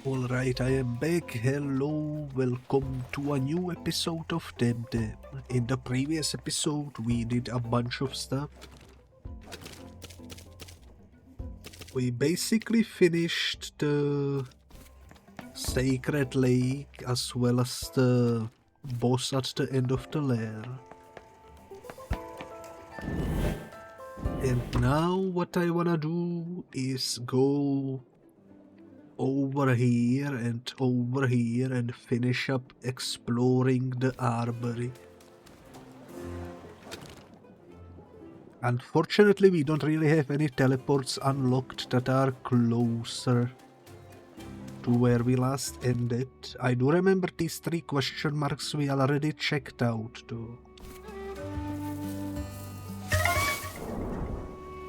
Alright, I am back. Hello, welcome to a new episode of Temtem. In the previous episode, we did a bunch of stuff. We basically finished the Sacred Lake as well as the boss at the end of the lair. And now what I wanna do is go over here and finish up exploring the arbory. Unfortunately, we don't really have any teleports unlocked that are closer to where we last ended. I do remember these 3 question marks we already checked out though.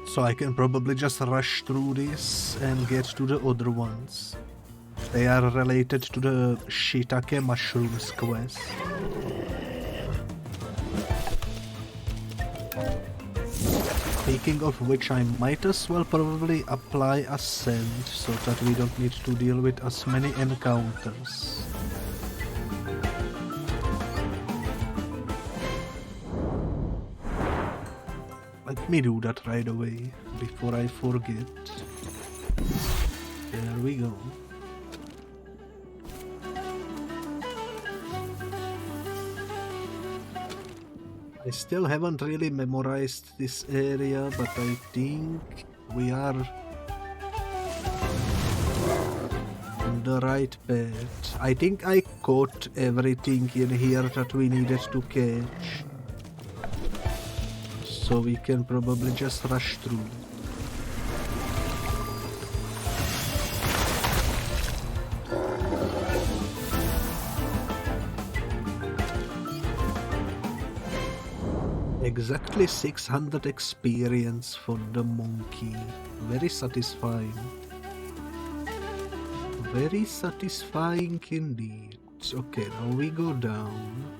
So I can probably just rush through this and get to the other ones. They are related to the Shiitake Mushrooms quest. Speaking of which, I might as well probably apply Ascend so that we don't need to deal with as many encounters. Let me do that right away, before I forget. There we go. I still haven't really memorized this area, but I think we are on the right path. I think I caught everything in here that we needed to catch. So we can probably just rush through. Exactly 600 experience for the monkey. Very satisfying. Very satisfying indeed. Okay, now we go down.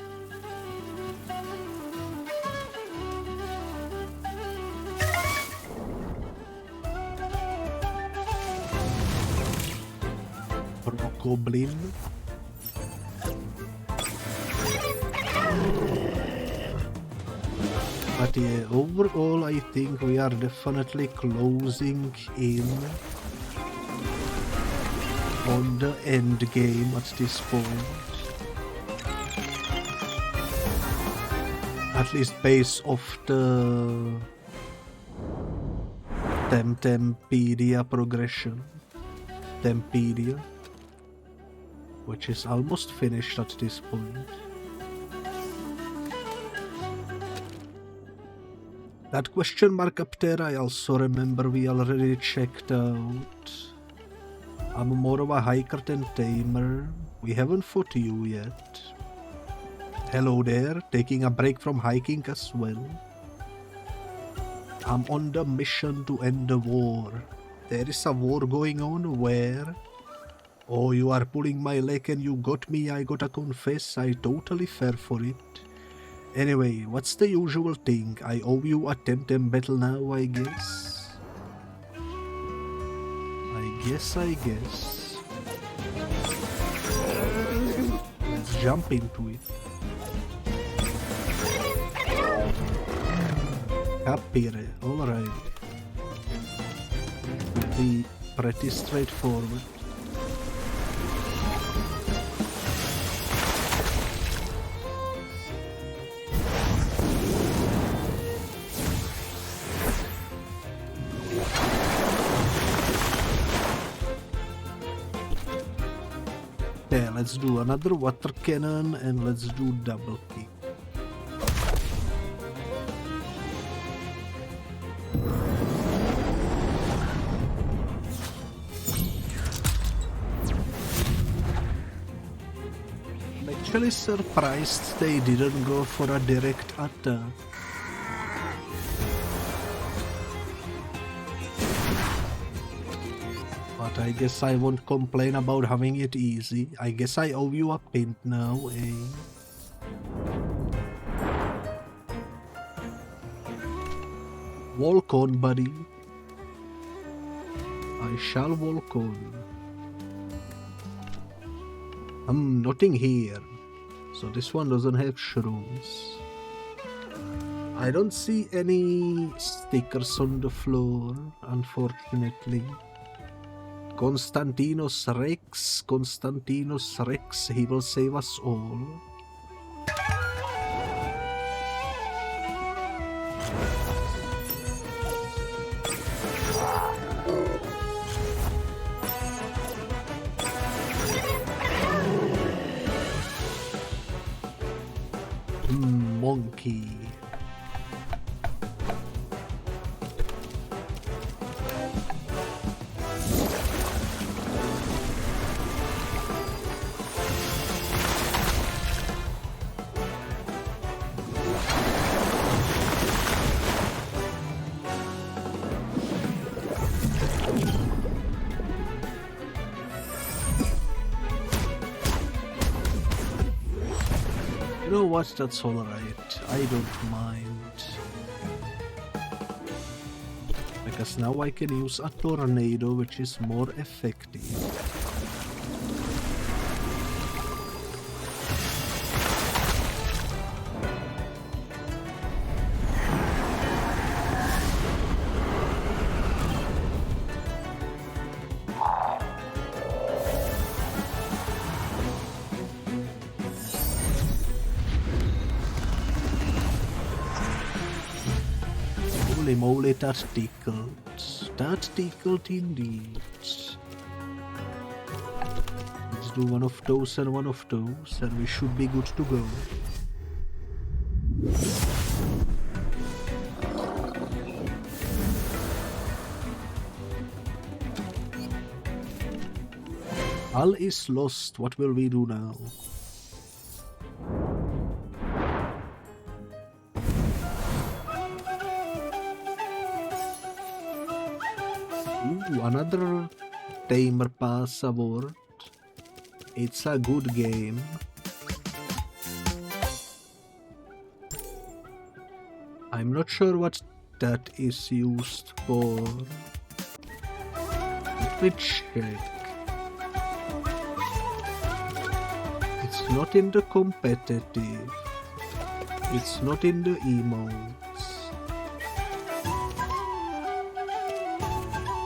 Goblin. But yeah, overall I think we are definitely closing in on the end game at this point. At least based off the Temtempedia progression. Tempedia. Which is almost finished at this point. That question mark up there, I also remember we already checked out. I'm more of a hiker than tamer. We haven't fought you yet. Hello there, taking a break from hiking as well. I'm on the mission to end the war. There is a war going on where... Oh, you are pulling my leg and you got me, I gotta confess, I totally fell for it. Anyway, what's the usual thing? I owe you a Temtem battle now, I guess? I guess. Let's jump into it. Capire, alright. Should be pretty straightforward. Yeah, let's do another water cannon and let's do double kick. I'm actually surprised they didn't go for a direct attack. But I guess I won't complain about having it easy. I guess I owe you a pint now, eh? Walk on, buddy. I shall walk on. Nothing here. So this one doesn't have shrooms. I don't see any stickers on the floor, unfortunately. Constantinos Rex, he will save us all. Monkey. You know what, that's alright, I don't mind. Because now I can use a tornado, which is more effective. Holy moly, that tickled. That tickled indeed. Let's do one of those and one of those, and we should be good to go. All is lost. What will we do now? Ooh, another Tamer Pass award. It's a good game. I'm not sure what that is used for. Let me check. It's not in the competitive. It's not in the emotes.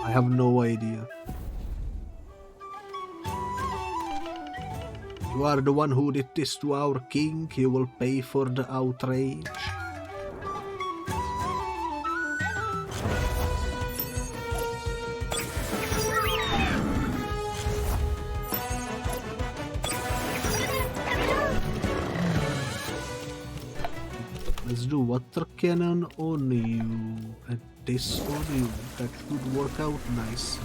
I have no idea. You are the one who did this to our king. You will pay for the outrage. Let's do water cannon on you and this on you. That should work out nicely.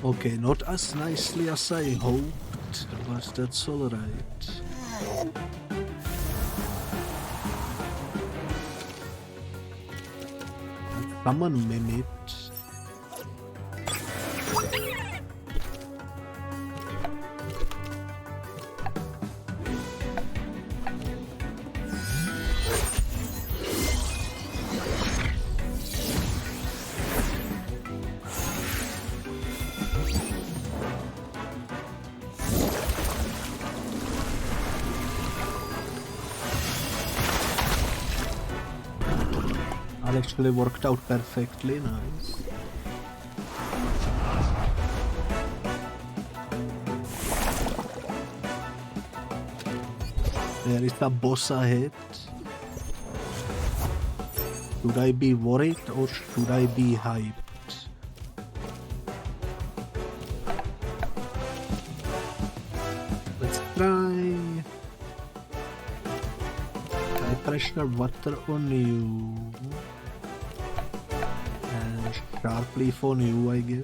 Okay, not as nicely as I hoped, but that's alright. Summon Mimit. Actually worked out perfectly, nice. There is a boss ahead. Should I be worried or should I be hyped? Let's try. High pressure water on you. Sharp leaf on you, I guess.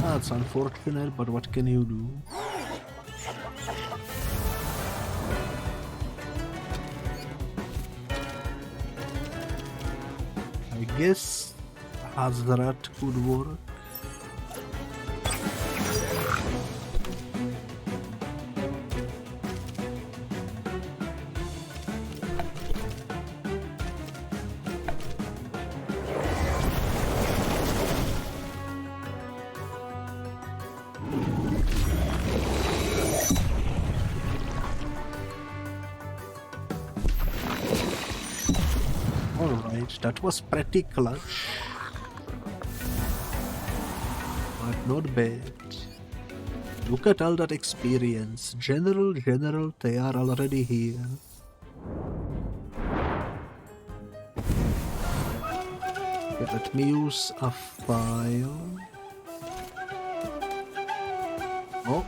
That's unfortunate, but what can you do? I guess Hazrat could work. That was pretty clutch, but not bad. Look at all that experience. General, they are already here. Okay, let me use a file. Oh.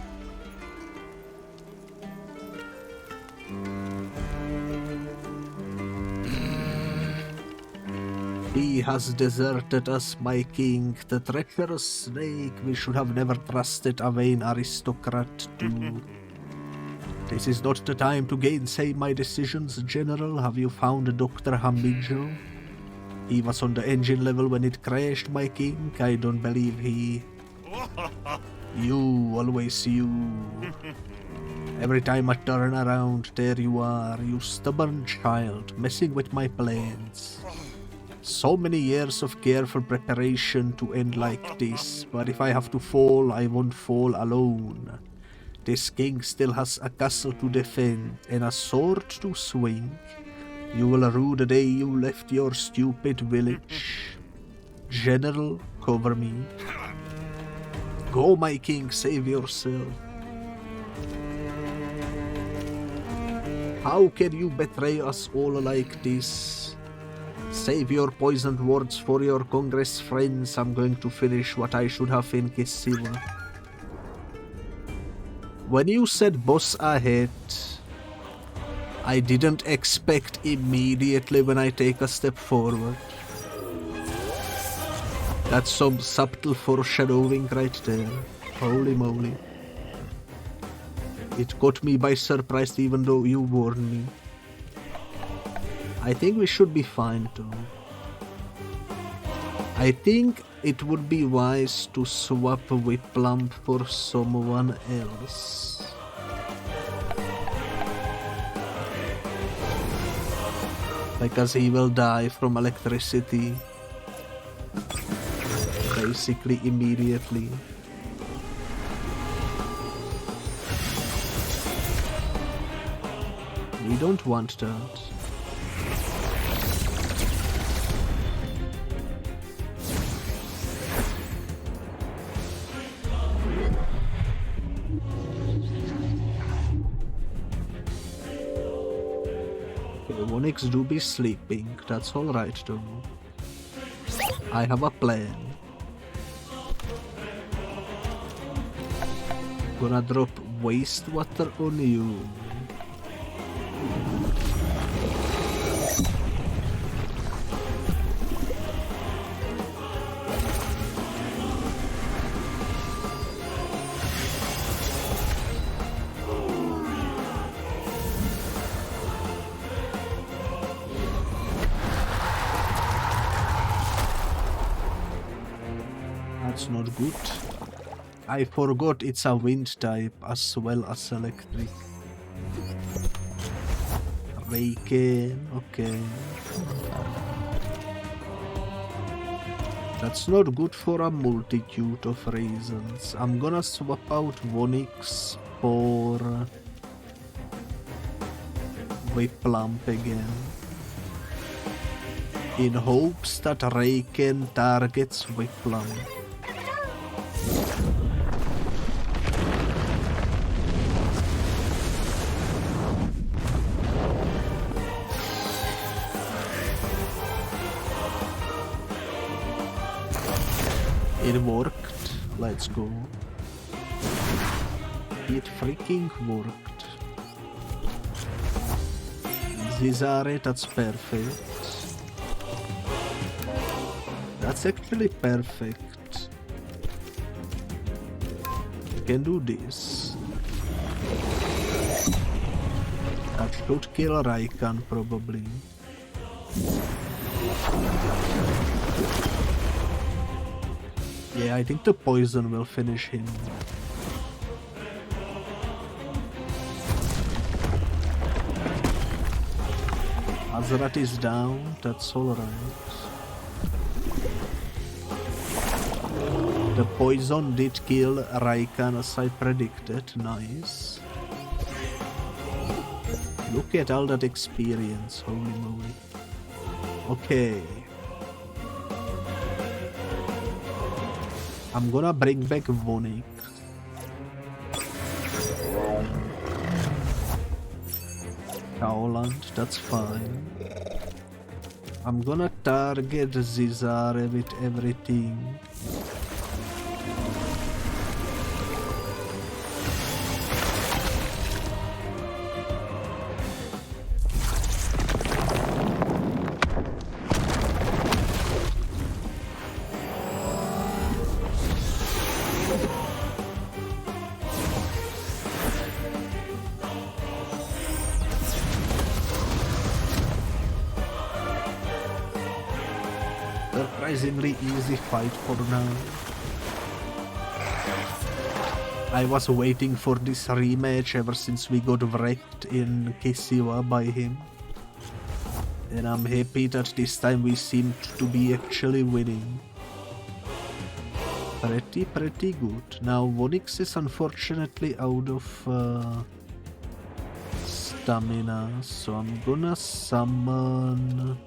He has deserted us, my king, the treacherous snake. We should have never trusted a vain aristocrat too. This is not the time to gainsay my decisions, General. Have you found Dr. Hamijo? He was on the engine level when it crashed, my king. I don't believe he... You, always you. Every time I turn around, there you are, you stubborn child, messing with my plans. So many years of careful preparation to end like this, but if I have to fall, I won't fall alone. This king still has a castle to defend and a sword to swing. You will rue the day you left your stupid village. General, cover me. Go, my king, save yourself. How can you betray us all like this? Save your poisoned words for your Congress friends. I'm going to finish what I should have in Kisiwa. When you said boss ahead, I didn't expect immediately when I take a step forward. That's some subtle foreshadowing right there. Holy moly. It caught me by surprise even though you warned me. I think we should be fine too. I think it would be wise to swap Whiplump for someone else. Because he will die from electricity. Basically immediately. We don't want that. Onyx do be sleeping, that's alright though. I have a plan. Gonna drop wastewater on you. Not good. I forgot it's a wind type as well as electric. Raken, okay. That's not good for a multitude of reasons. I'm gonna swap out Vonix for Whiplump again. In hopes that Raken targets Whiplump. It worked. Let's go. It freaking worked. Zizare, that's perfect. That's actually perfect. can do this. That should kill Raikan probably. Yeah, I think the poison will finish him. Azrat is down, that's alright. The poison did kill Raikan as I predicted, nice. Look at all that experience, holy moly. Okay. I'm gonna bring back Vonik. Kaoland, that's fine. I'm gonna target Zizare with everything. Surprisingly easy fight for now. I was waiting for this rematch ever since we got wrecked in Kisiwa by him. And I'm happy that this time we seemed to be actually winning. Pretty good. Now Vonix is unfortunately out of stamina, so I'm gonna summon...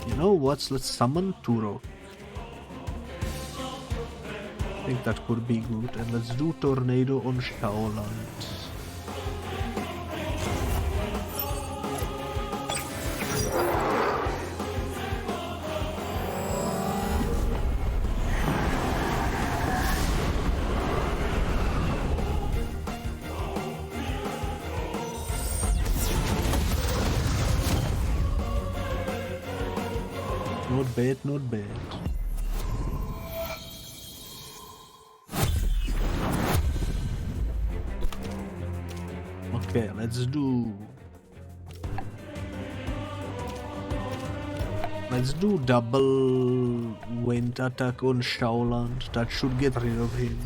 You know what? Let's summon Turok. I think that could be good. And let's do Tornado on Shaoland. Not bad. Okay, let's do double wind attack on Shaoland. That should get rid of him.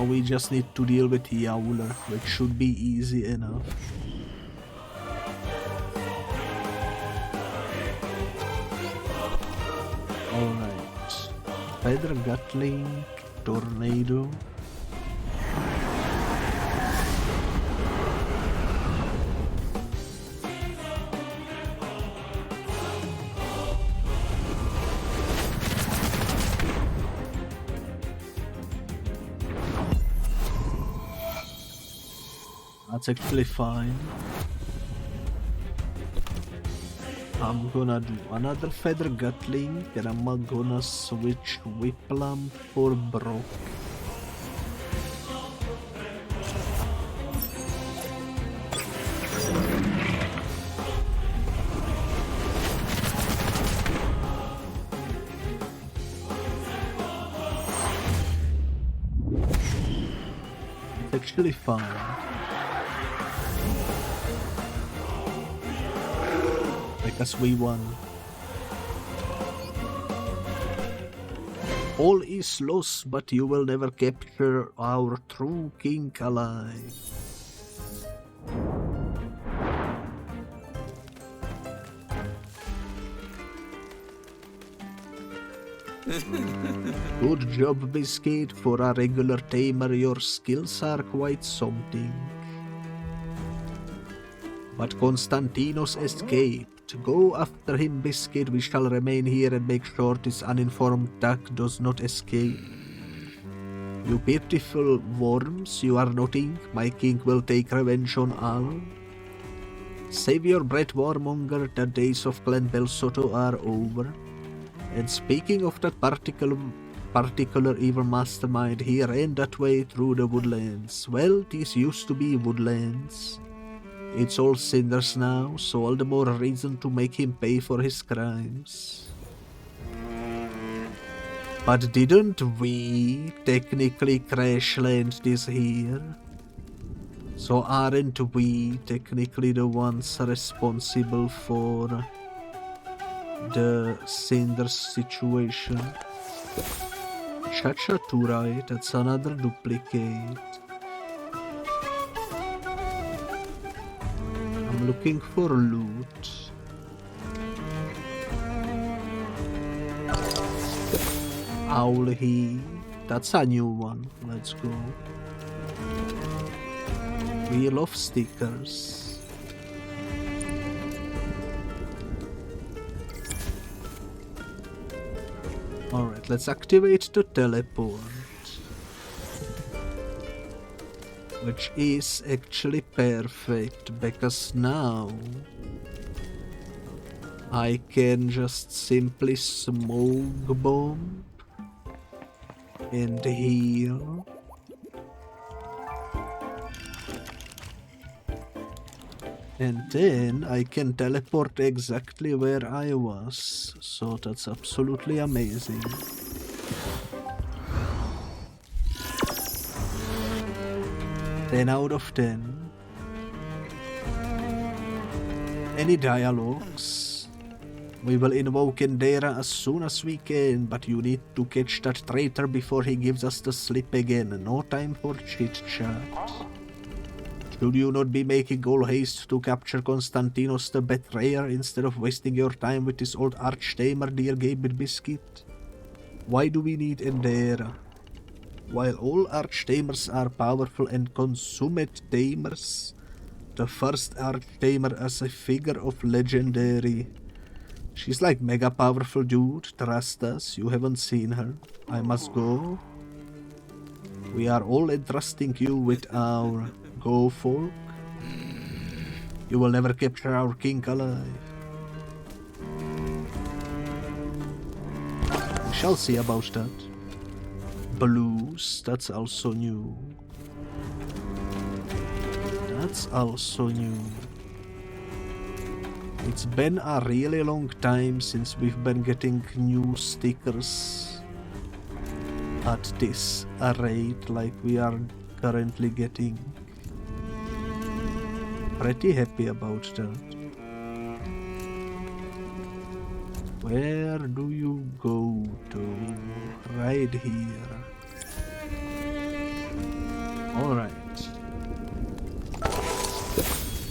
We just need to deal with Yowler, which should be easy enough. Alright. Feather Gatling, Tornado. That's actually fine. I'm gonna do another Feather Gatling, and I'm gonna switch Whiplam for Brock. It's actually fine. Because we won. All is lost, but you will never capture our true king alive. Good job, Biscuit. For a regular tamer, your skills are quite something. But Konstantinos escaped. Go after him, Biscuit. We shall remain here and make sure this uninformed duck does not escape. You pitiful worms, you are nothing. My king will take revenge on all. Save your breath, warmonger. The days of Clan Belsoto are over. And speaking of that particular evil mastermind, he ran that way through the woodlands. Well, these used to be woodlands. It's all cinders now, so all the more reason to make him pay for his crimes. But didn't we technically crash land this here? So aren't we technically the ones responsible for the cinders situation? Cha-cha too, right? That's another duplicate. I'm looking for loot. Owlhy. That's a new one. Let's go. Wheel of stickers. Alright, let's activate the teleport. Which is actually perfect, because now I can just simply smoke bomb and heal. And then I can teleport exactly where I was, so that's absolutely amazing. Ten out of 10. Any dialogues? We will invoke Endera as soon as we can, but you need to catch that traitor before he gives us the slip again. No time for chit-chat. Should you not be making all haste to capture Constantinos the Betrayer instead of wasting your time with this old archtamer, dear Gabriel Biscuit? Why do we need Endera? While all archtamers are powerful and consummate tamers, the first archtamer as a figure of legendary. She's like mega powerful, dude. Trust us, you haven't seen her. I must go. We are all entrusting you with our go folk. You will never capture our king alive. We shall see about that. Blues, that's also new. That's also new. It's been a really long time since we've been getting new stickers at this rate like we are currently getting. Pretty happy about that. Where do you go to? Right here. Alright.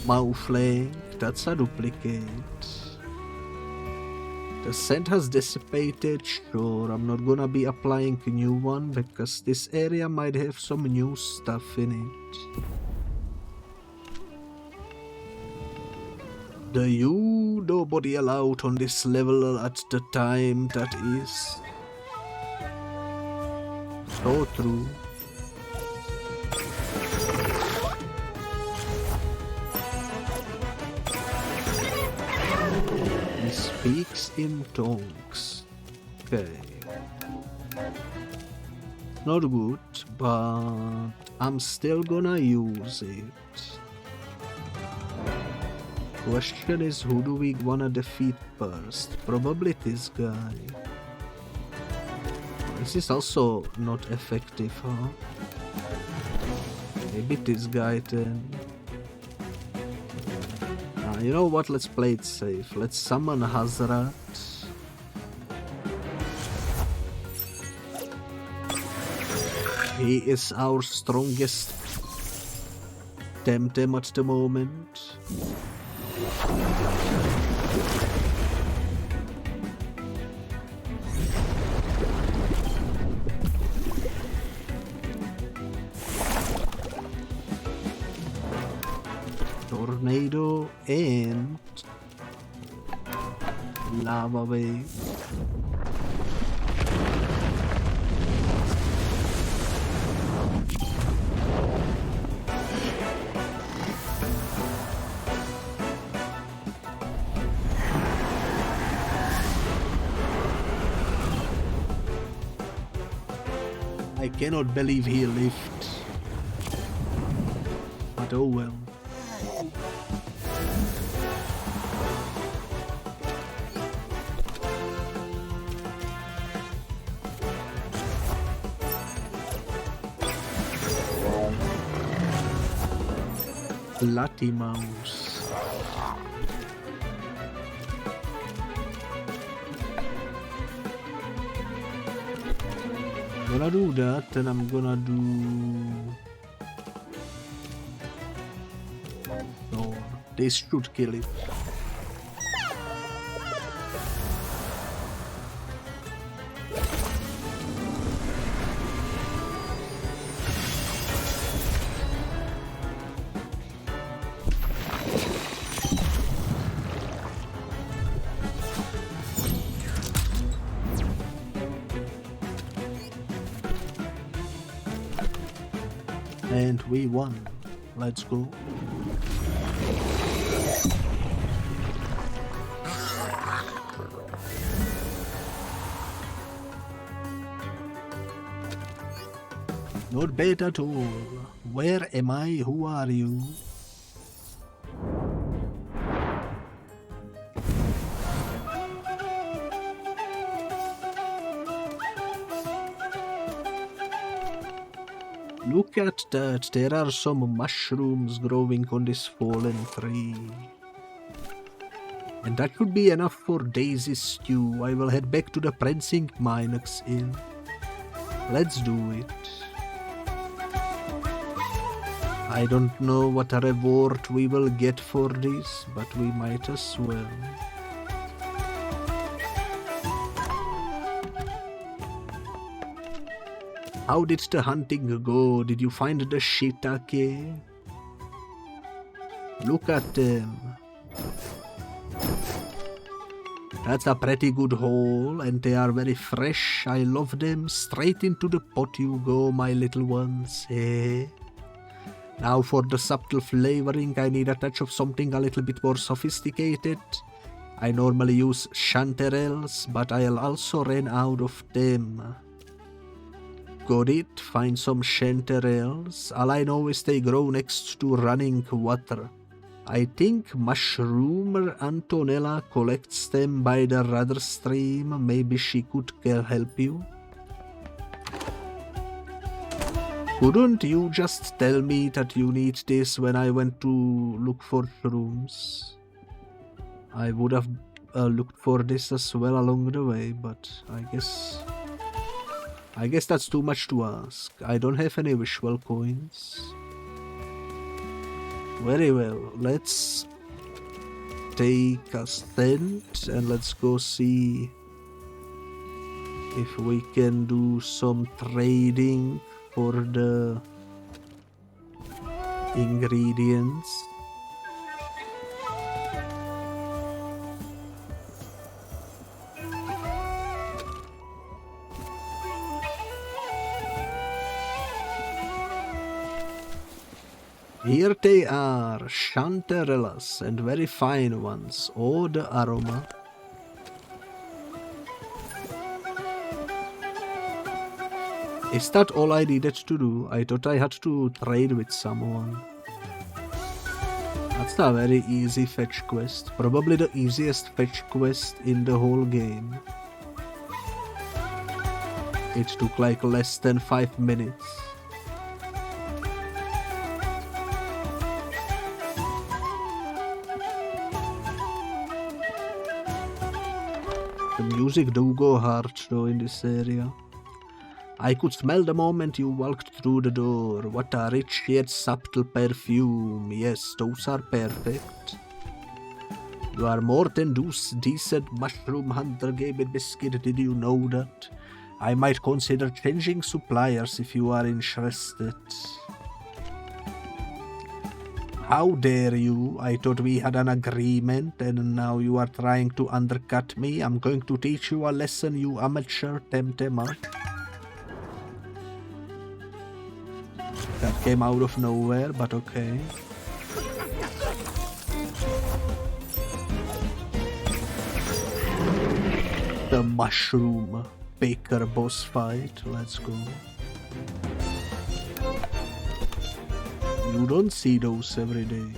Mouthflank, that's a duplicate. The scent has dissipated, sure, I'm not gonna be applying a new one because this area might have some new stuff in it. The you nobody allowed on this level at the time, that is so true. He speaks in tongues. Okay. Not good, but I'm still gonna use it. Question is, who do we wanna defeat first? Probably this guy. This is also not effective, huh? Maybe this guy then. You know what? Let's play it safe. Let's summon Hazrat. He is our strongest Temtem at the moment. Tornado and lava wave. cannot believe he lived. But oh well. Bloody mouse. I'm gonna do that, and I'm gonna do... No, this should kill it. And we won. Let's go. Not bad at all. Where am I? Who are you? Look at that, there are some mushrooms growing on this fallen tree. And that should be enough for Daisy stew. I will head back to the Prancing Minox Inn. Let's do it. I don't know what reward we will get for this, but we might as well. How did the hunting go? Did you find the shiitake? Look at them. That's a pretty good haul, and they are very fresh. I love them. Straight into the pot you go, my little ones. Eh? Now for the subtle flavoring, I need a touch of something a little bit more sophisticated. I normally use chanterelles, but I'll also run out of them. Got it, find some chanterelles. All I know is they grow next to running water. I think Mushroomer Antonella collects them by the rudder stream. Maybe she could help you. Couldn't you just tell me that you need this when I went to look for shrooms? I would have looked for this as well along the way, but I guess that's too much to ask. I don't have any visual coins. Very well, let's take a stand and let's go see if we can do some trading for the ingredients. Here they are, chanterelles, and very fine ones. Oh, the aroma. Is that all I needed to do? I thought I had to trade with someone. That's a very easy fetch quest. Probably the easiest fetch quest in the whole game. It took like less than 5 minutes. The music do go hard though in this area. I could smell the moment you walked through the door. What a rich yet subtle perfume. Yes, those are perfect. You are more than decent mushroom hunter, Gabe Biscuit. Did you know that? I might consider changing suppliers if you are interested. How dare you? I thought we had an agreement and now you are trying to undercut me. I'm going to teach you a lesson, you amateur Temtem. That came out of nowhere, but okay. The mushroom baker boss fight. Let's go. You don't see those every day.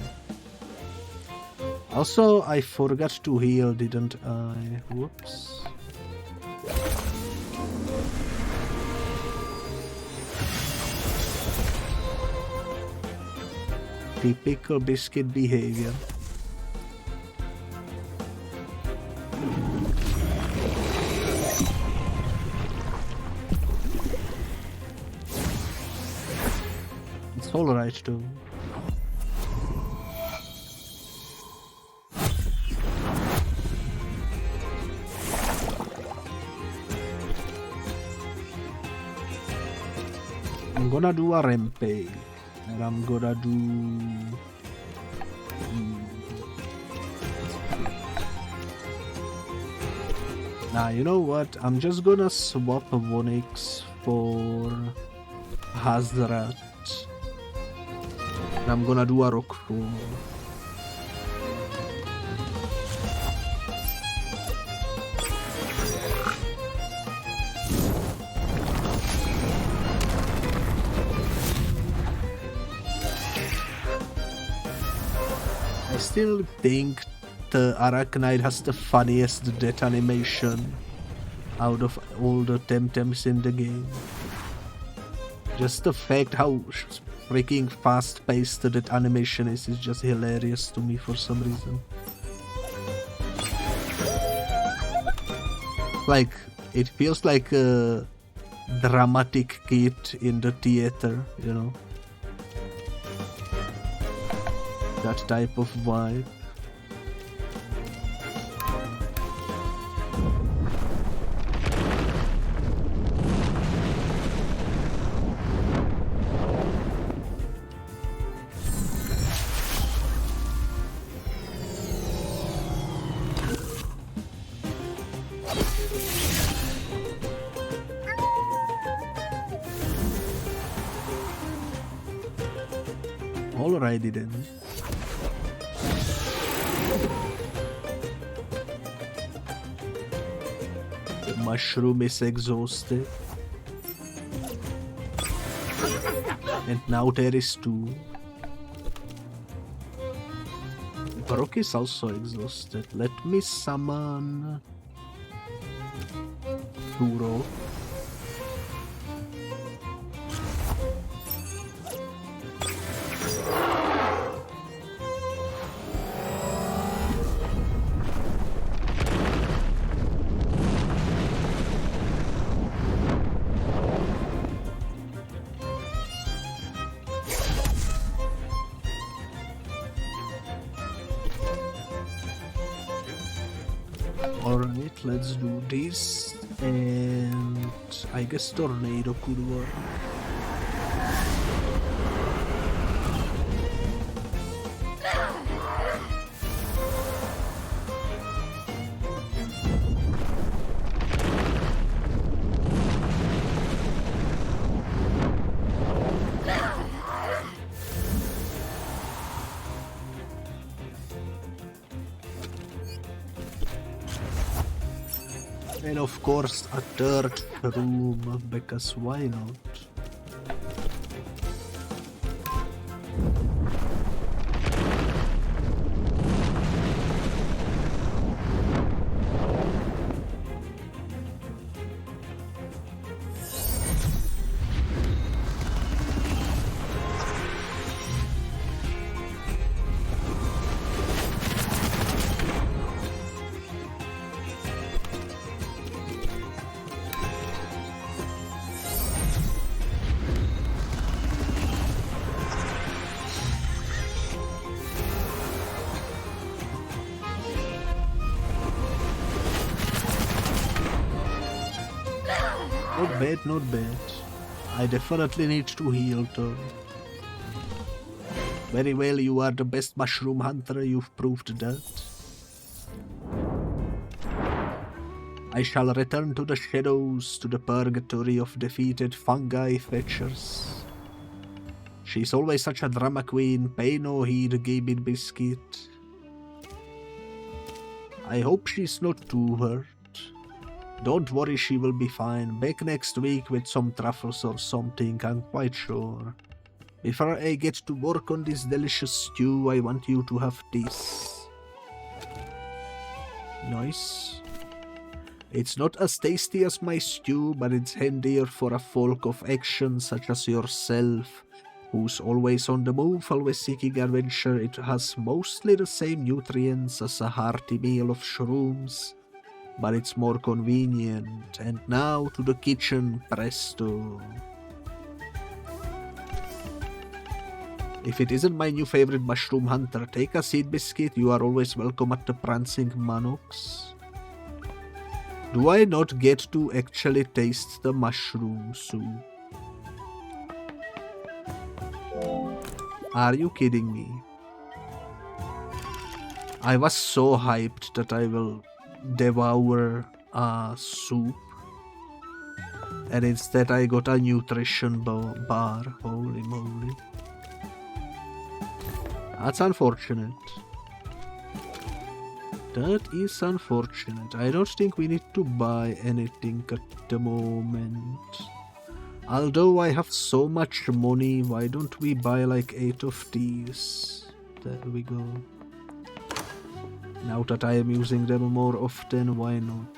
Also, I forgot to heal, didn't I? Whoops. Typical biscuit behavior. It's alright too. I'm gonna do a rampage. And I'm gonna do... Nah, you know what? I'm just gonna swap Vonix for Hazrat. And I'm gonna do a rock roll. I still think the Arachnide has the funniest death animation out of all the Temtems in the game. Just the fact how freaking fast-paced that animation is just hilarious to me for some reason. Like, it feels like a dramatic kid in the theater, you know? That type of vibe. Alrighty then. The mushroom is exhausted. And now there is two. Brock is also exhausted. Let me summon Turo. Alright, let's do this, and I guess Tornado could work. And of course a third room, because why not? Not bad, not bad. I definitely need to heal though. Very well, you are the best mushroom hunter, you've proved that. I shall return to the shadows, to the purgatory of defeated fungi fetchers. She's always such a drama queen, pay no heed, Gabin Biscuit. I hope she's not too hurt. Don't worry, she will be fine. Back next week with some truffles or something, I'm quite sure. Before I get to work on this delicious stew, I want you to have this. Nice. It's not as tasty as my stew, but it's handier for a folk of action such as yourself, who's always on the move, always seeking adventure. It has mostly the same nutrients as a hearty meal of shrooms, but it's more convenient. And now to the kitchen, presto. If it isn't my new favorite mushroom hunter, take a seed biscuit. You are always welcome at the Prancing Manox. Do I not get to actually taste the mushroom soup? Are you kidding me? I was so hyped that I will devour a soup, and instead I got a nutrition bar. Holy moly. That's unfortunate. That is unfortunate. I don't think we need to buy anything at the moment. Although I have so much money, why don't we buy like 8 of these? There we go. Now that I am using them more often, why not?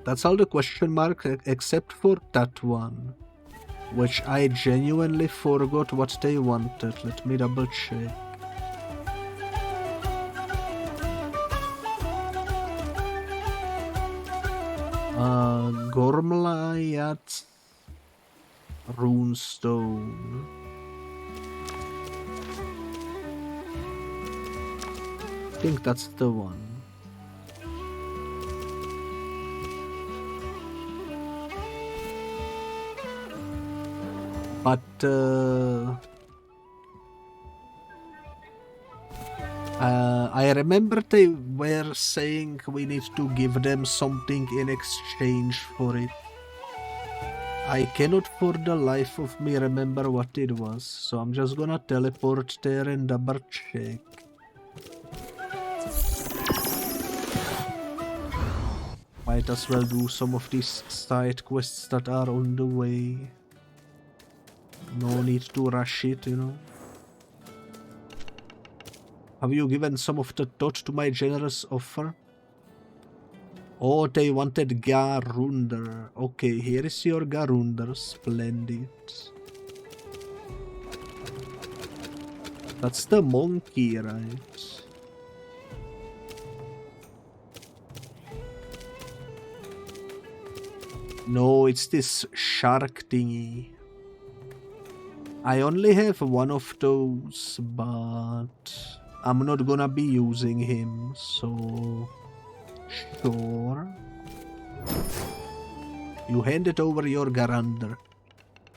That's all the question mark except for that one, which I genuinely forgot what they wanted. Let me double check. Gormlayat Runestone. I think that's the one. But I remember they were saying we need to give them something in exchange for it. I cannot for the life of me remember what it was, so I'm just gonna teleport there and double check. Might as well do some of these side quests that are on the way. No need to rush it, you know. Have you given some of the thought to my generous offer? Oh, they wanted Garunder. Okay, here is your Garunder. Splendid. That's the monkey, right? No, it's this shark thingy. I only have one of those, but I'm not gonna be using him, so sure. You handed over your Garander.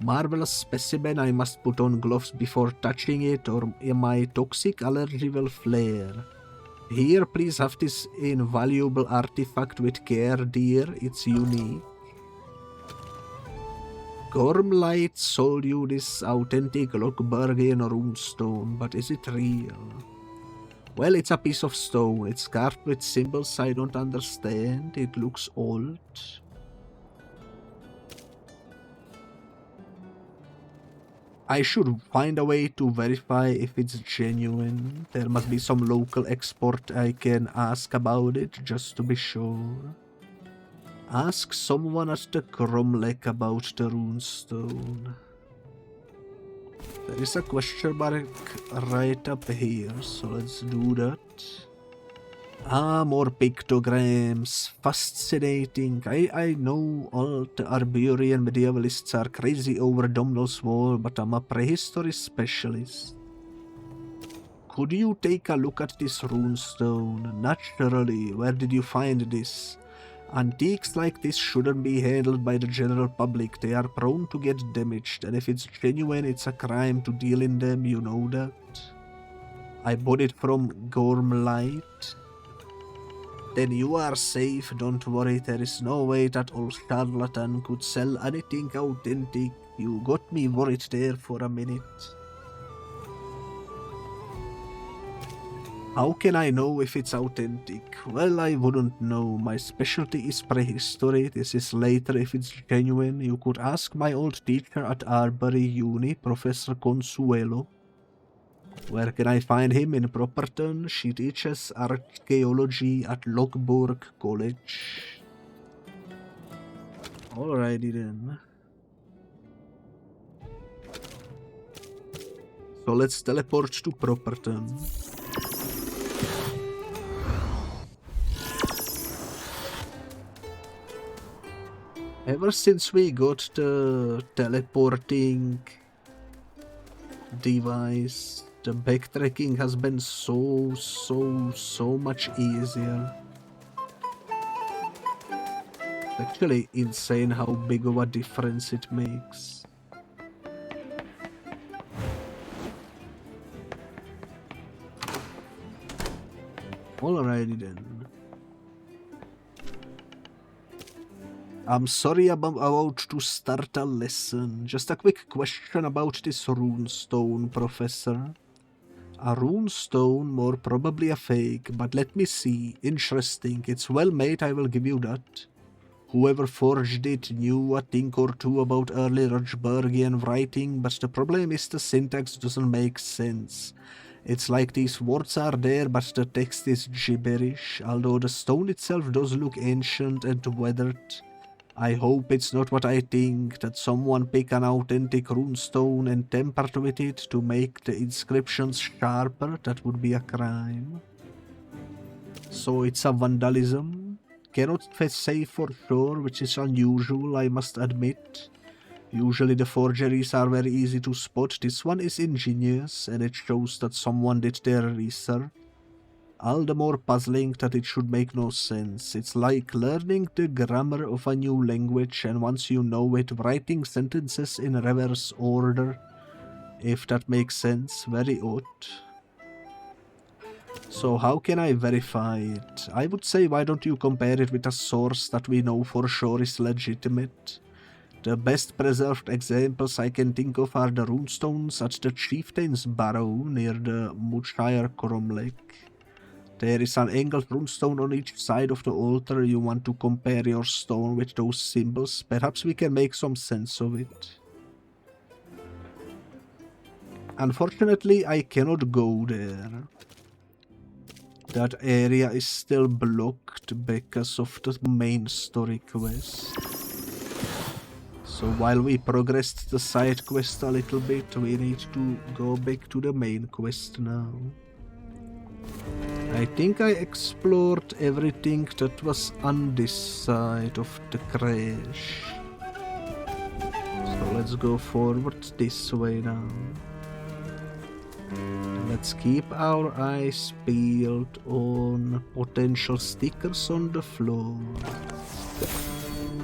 Marvelous specimen. I must put on gloves before touching it, or my toxic allergy will flare. Here, please have this invaluable artifact with care, dear. It's unique. Gormlight sold you this authentic Lockbergian runestone, but is it real? Well, it's a piece of stone. It's carved with symbols I don't understand. It looks old. I should find a way to verify if it's genuine. There must be some local expert I can ask about it, just to be sure. Ask someone at the Cromlech about the runestone. There is a question mark right up here, so let's do that. Ah, more pictograms. Fascinating. I know all the Arborian medievalists are crazy over Domno's Wall, but I'm a prehistory specialist. Could you take a look at this runestone? Naturally. Where did you find this? Antiques like this shouldn't be handled by the general public. They are prone to get damaged, and if it's genuine, it's a crime to deal in them, you know that? I bought it from Gormlight. Then you are safe, don't worry. There is no way that old charlatan could sell anything authentic. You got me worried there for a minute. How can I know if it's authentic? Well, I wouldn't know. My specialty is prehistory. This is later if it's genuine. You could ask my old teacher at Arbery Uni, Professor Consuelo. Where can I find him? In Properton. She teaches archaeology at Lockburg College. Alrighty then. So let's teleport to Properton. Ever since we got the teleporting device, the backtracking has been so much easier. It's actually insane how big of a difference it makes. Alrighty then. I'm sorry about to start a lesson. Just a quick question about this runestone, Professor. A runestone, more probably a fake, but let me see. Interesting. It's well made, I will give you that. Whoever forged it knew a thing or two about early Ragebarrel writing, but the problem is the syntax doesn't make sense. It's like these words are there, but the text is gibberish, although the stone itself does look ancient and weathered. I hope it's not what I think, that someone picked an authentic runestone and tampered with it to make the inscriptions sharper. That would be a crime. So it's a vandalism. Cannot say for sure, which is unusual, I must admit. Usually the forgeries are very easy to spot. This one is ingenious, and it shows that someone did their research. All the more puzzling that it should make no sense. It's like learning the grammar of a new language, and once you know it, writing sentences in reverse order. If that makes sense, very odd. So how can I verify it? I would say, why don't you compare it with a source that we know for sure is legitimate? The best preserved examples I can think of are the runestones at the Chieftain's Barrow near the Mushire Cromlech. There is an angled runestone on each side of the altar. You want to compare your stone with those symbols. Perhaps we can make some sense of it. Unfortunately, I cannot go there. That area is still blocked because of the main story quest. So while we progressed the side quest a little bit, we need to go back to the main quest now. I think I explored everything that was on this side of the crash. So let's go forward this way now. Let's keep our eyes peeled on potential stickers on the floor.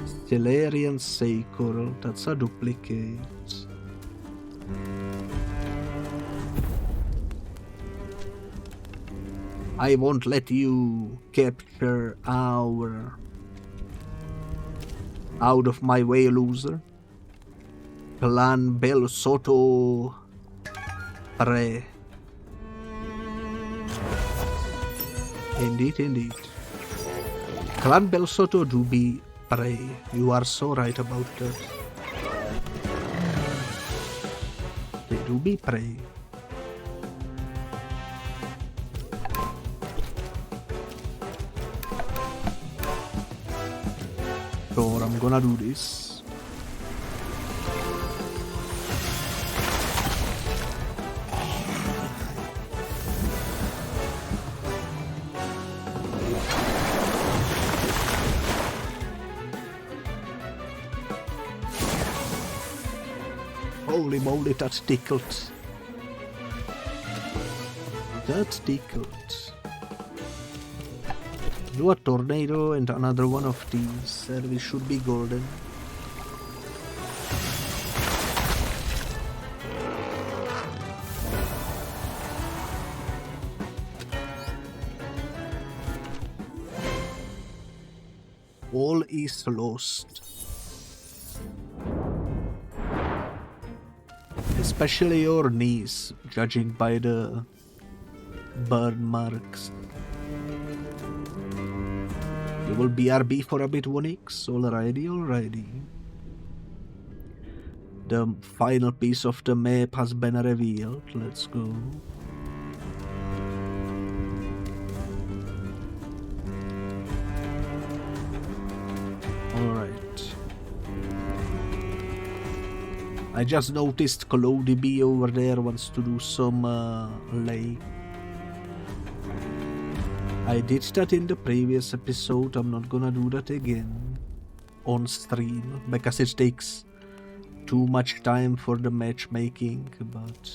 Stellarian Sacral, that's a duplicate. I won't let you capture our... Out of my way, loser. Clan Bel Soto Pre. Indeed, indeed. Clan Bel Soto do be Pre. You are so right about that. They do be Pre. Sure, I'm gonna do this. Holy moly, that tickled. That tickled. Do a tornado and another one of these, and we should be golden. All is lost. Especially your knees, judging by the burn marks. You will BRB for a bit, 1x. Alrighty. The final piece of the map has been revealed. Let's go. Alright. I just noticed CloudDB over there wants to do some lake. I did that in the previous episode. I'm not gonna do that again on stream because it takes too much time for the matchmaking, but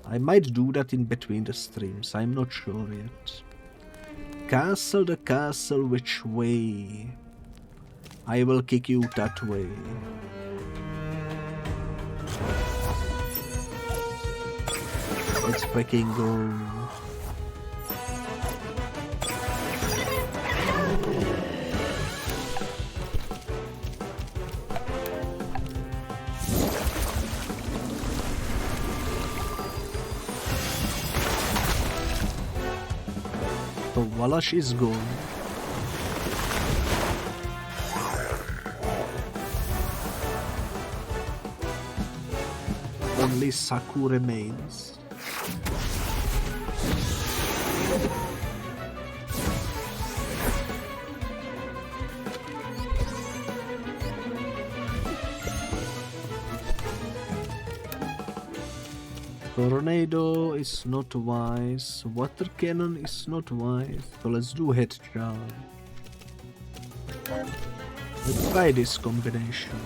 I might do that in between the streams. I'm not sure yet. Castle the castle, which way? I will kick you that way. Let's freaking go. So Walash is gone. Only Saku remains. Tornado is not wise, water cannon is not wise, so let's do head charge. Let's try this combination.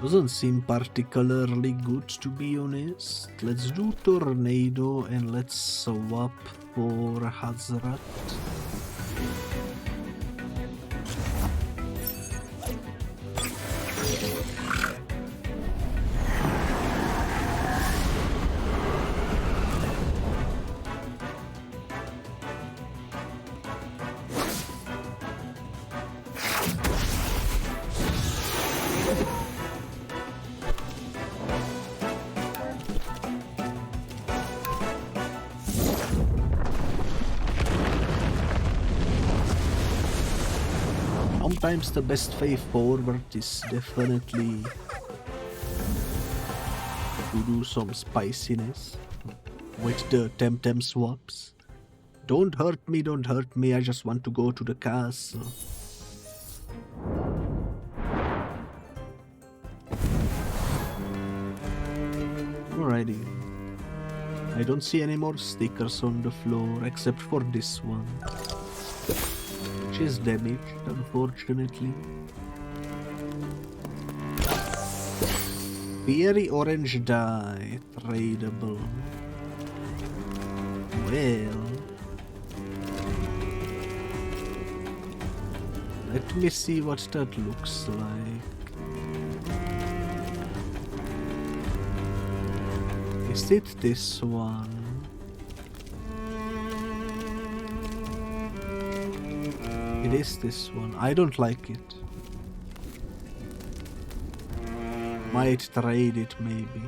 Doesn't seem particularly good, to be honest. Let's do Tornado and let's swap for Hazrat. Sometimes the best way forward is definitely to do some spiciness with the Temtem swaps. Don't hurt me, I just want to go to the castle. Alrighty. I don't see any more stickers on the floor except for this one. Which is damaged, unfortunately. Fiery orange dye, tradable. Well, let me see what that looks like. Is it this one? It is this one. I don't like it. Might trade it maybe.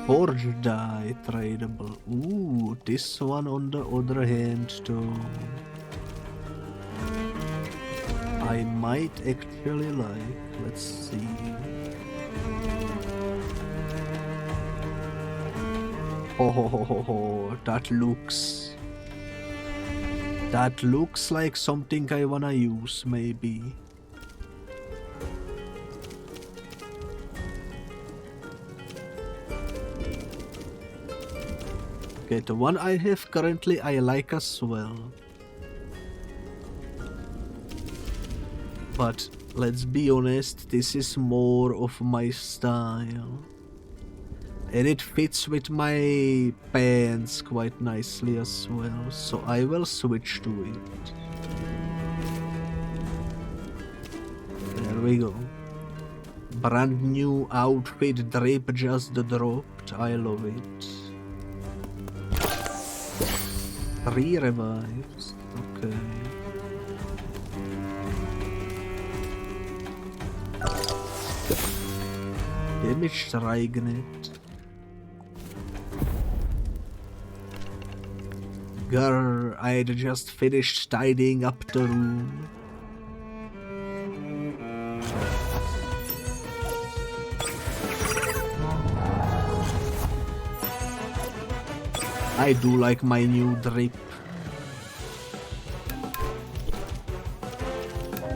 Forge dye, tradable. Ooh, this one on the other hand though. I might actually like. Let's see. Oh, that looks like something I wanna use, maybe. Okay, the one I have currently I like as well. But let's be honest, this is more of my style. And it fits with my pants quite nicely as well, so I will switch to it. we go. Brand new outfit drape just dropped. I love it. 3 revives. Okay. Damage Dragnet. Girl, I'd just finished tidying up the room. I do like my new drip.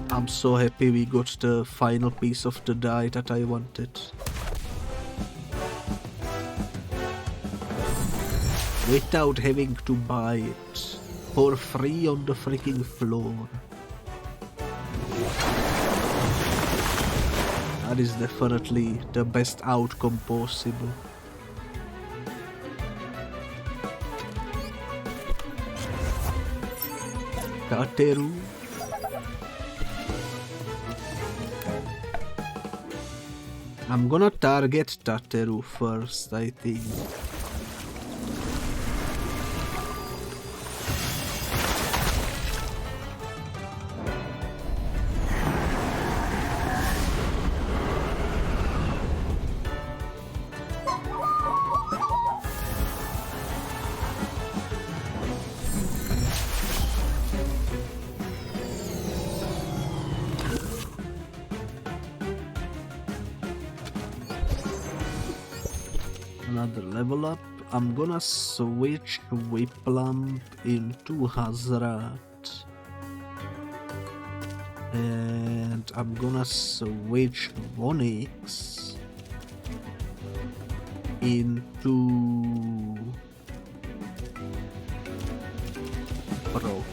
I'm so happy we got the final piece of the dye that I wanted. Without having to buy it for free on the freaking floor. That is definitely the best outcome possible. Kateru. I'm gonna target Tateru first, I think. Another level up. I'm gonna switch Whiplamp into Hazrat. And I'm gonna switch Vonix into Brock.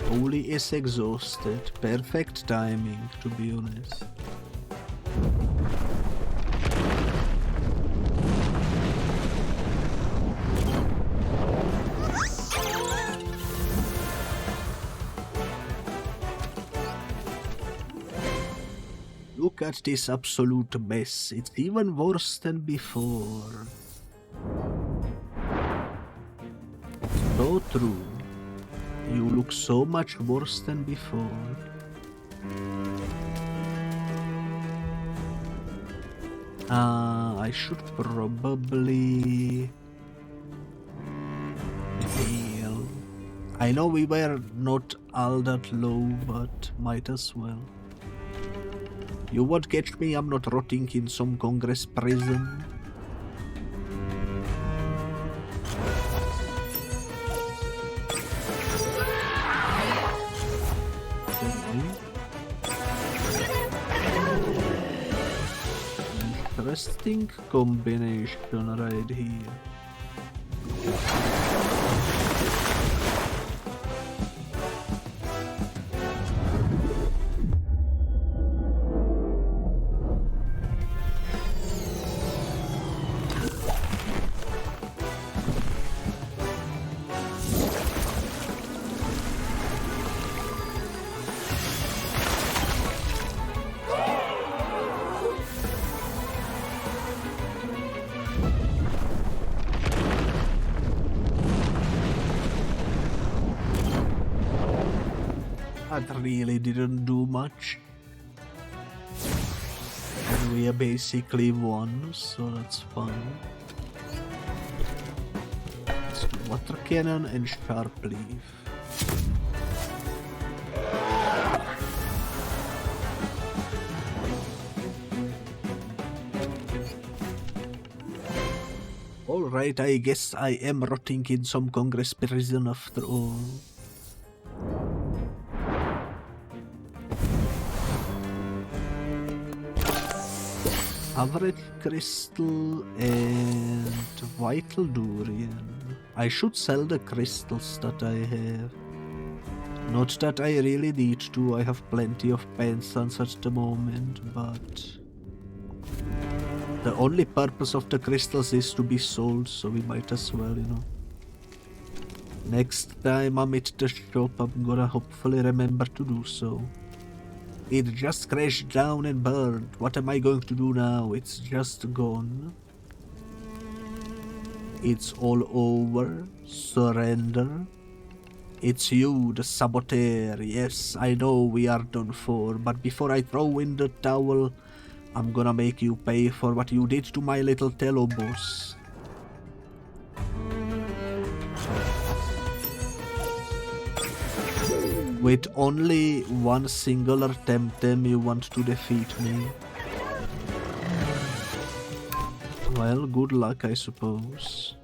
Holy is exhausted. Perfect timing, to be honest. Look at this absolute mess. It's even worse than before. So true. You look so much worse than before. I should probably heal. I know we were not all that low, but might as well. You won't catch me, I'm not rotting in some Congress prison. Interesting combination right here. That really didn't do much. And we are basically won, so that's fun. Let's do water cannon and sharp leaf. Alright, I guess I am rotting in some Congress prison after all. Average crystal and vital durian. I should sell the crystals that I have. Not that I really need to, I have plenty of pensions at the moment, but the only purpose of the crystals is to be sold, so we might as well, you know. Next time I'm at the shop, I'm gonna hopefully remember to do so. It just crashed down and burned. What am I going to do now? It's just gone. It's all over. Surrender. It's you, the saboteur. Yes, I know we are done for, but before I throw in the towel, I'm gonna make you pay for what you did to my little Tello boss. With only one singular Temtem you want to defeat me. Well, good luck, I suppose.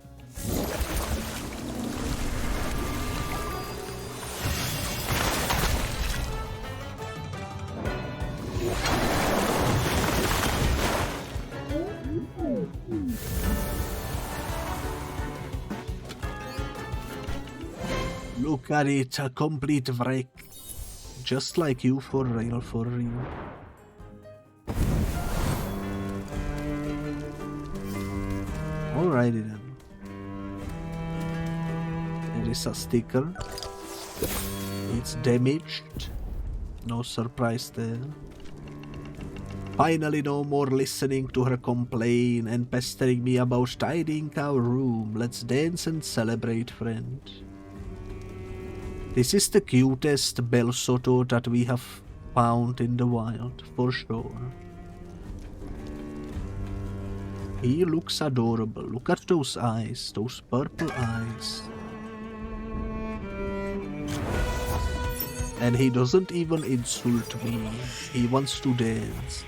Look at it, a complete wreck. Just like you, for real, for real. Alrighty then. There is a sticker. It's damaged. No surprise there. Finally, no more listening to her complain and pestering me about tidying our room. Let's dance and celebrate, friend. This is the cutest Belsotto that we have found in the wild, for sure. He looks adorable. Look at those eyes, those purple eyes. And he doesn't even insult me. He wants to dance.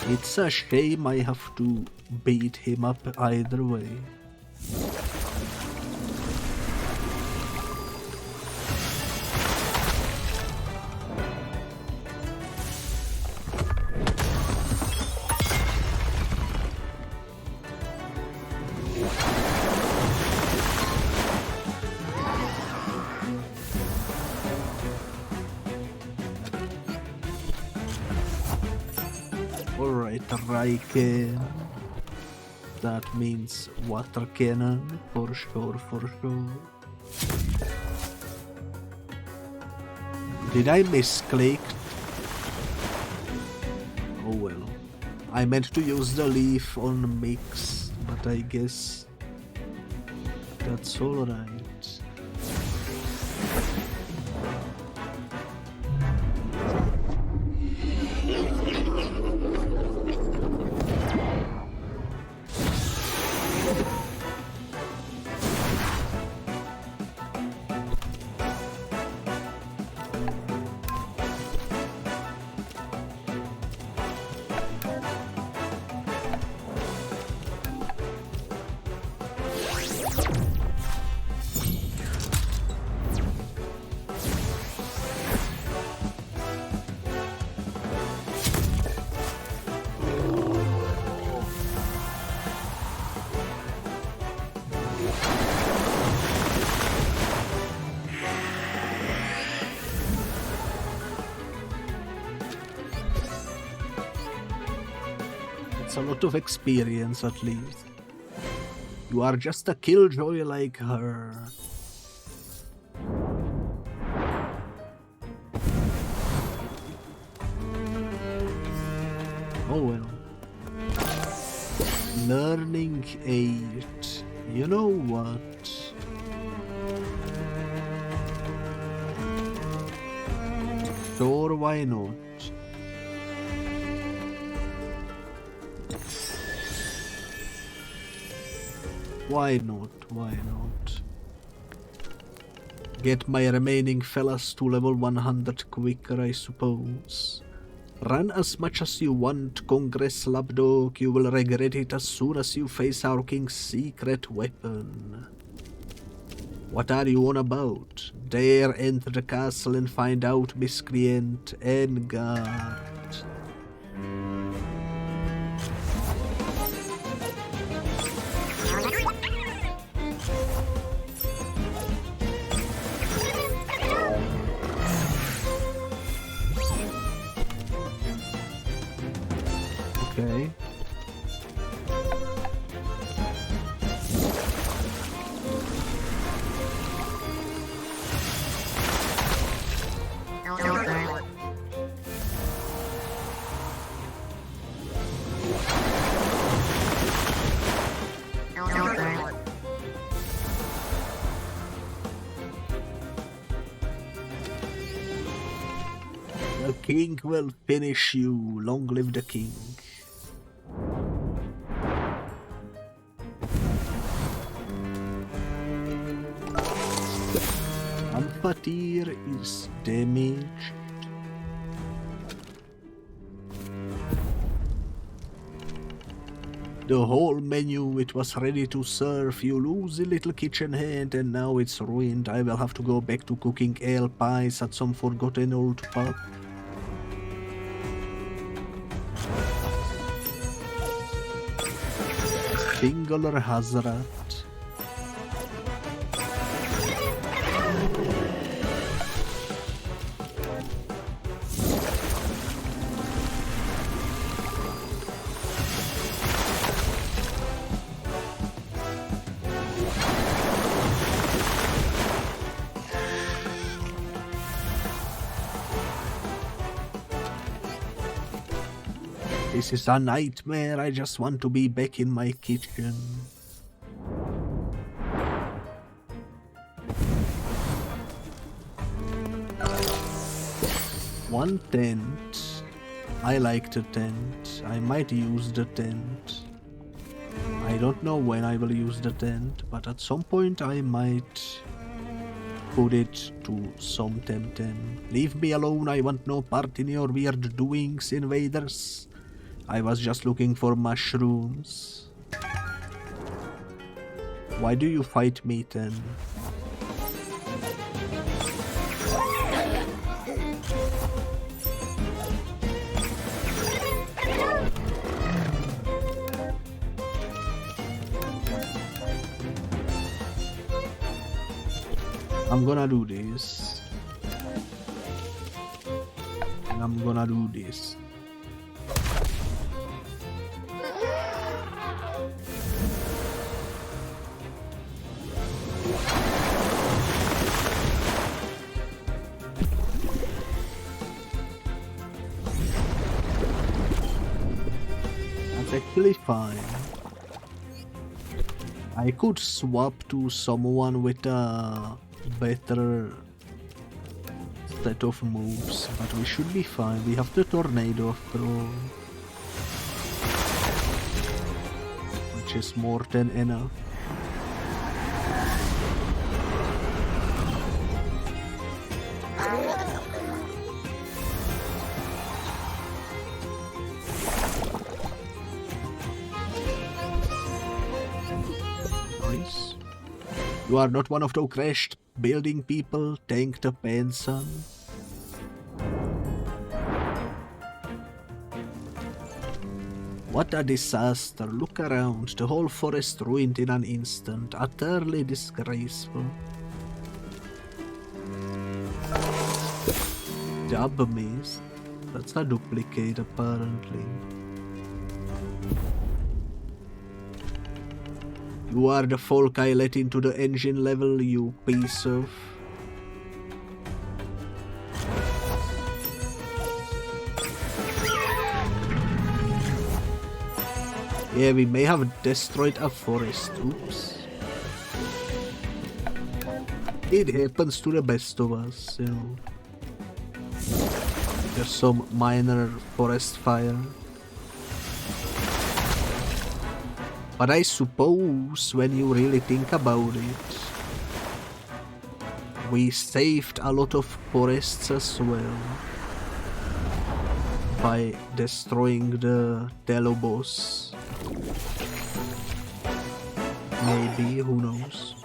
It's a shame I have to beat him up either way. Alright, Raike. That means water cannon, for sure, for sure. Did I misclick? Oh well. I meant to use the leaf on mix, but I guess that's alright. A lot of experience at least. You are just a killjoy like her. Oh well. Learning 8. You know what? Sure, why not? Why not? Why not? Get my remaining fellas to level 100 quicker, I suppose. Run as much as you want, Congress Lapdog. You will regret it as soon as you face our king's secret weapon. What are you on about? Dare enter the castle and find out, miscreant. Engard. Okay. The king will finish you. Long live the king. Amphatir is damaged. The whole menu, it was ready to serve. You lose a little kitchen hand and now it's ruined. I will have to go back to cooking ale pies at some forgotten old pub. Singular Hazrat. This is a nightmare. I just want to be back in my kitchen. One tent. I like the tent. I might use the tent. I don't know when I will use the tent, but at some point I might put it to some Temtem. Leave me alone. I want no part in your weird doings, invaders. I was just looking for mushrooms. Why do you fight me then? I'm gonna do this. And I'm gonna do this. Actually fine. I could swap to someone with a better set of moves, but we should be fine. We have the tornado after all, which is more than enough. You are not one of those crashed building people. Thank the pen, son. What a disaster. Look around. The whole forest ruined in an instant. Utterly disgraceful. Dub mist. That's a duplicate apparently. You are the folk I let into the engine level, you piece of... Yeah, we may have destroyed a forest. Oops. It happens to the best of us, you know. There's some minor forest fire. But I suppose, when you really think about it, we saved a lot of forests as well by destroying the Telobos. Maybe, who knows?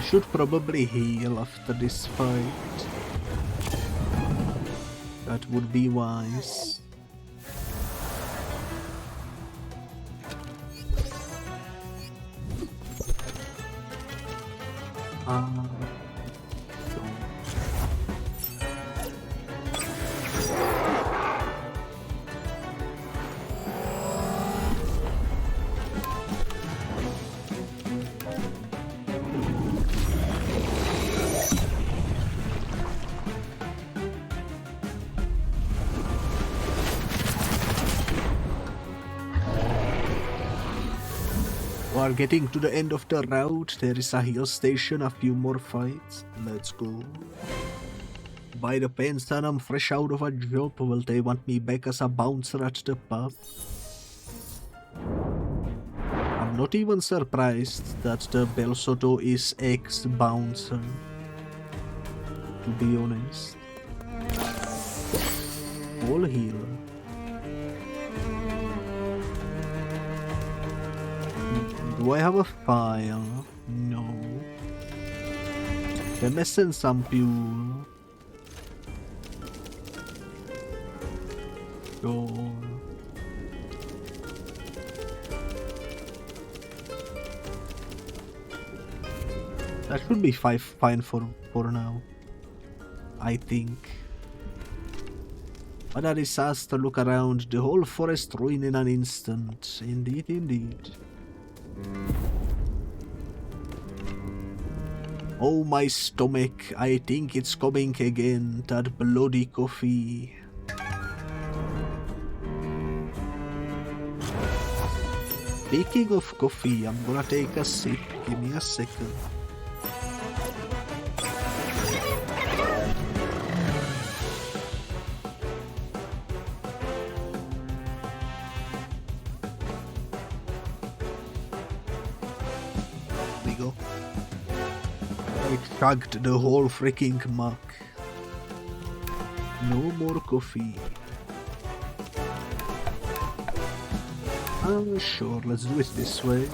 should probably heal after this fight. That would be wise. We are getting to the end of the route. There is a heal station, a few more fights. Let's go. By the pens that I'm fresh out of a job, will they want me back as a bouncer at the pub? I'm not even surprised that the Belsoto is ex-bouncer, to be honest. All healer. Do I have a file? No. Can I send some fuel? Sure. That should be fine for now, I think. What a disaster, look around, the whole forest ruined in an instant. Indeed, indeed. Oh, my stomach, I think it's coming again, that bloody coffee. Speaking of coffee, I'm gonna take a sip, give me a second. Chugged the whole freaking mug. No more coffee. Sure, let's do it this way.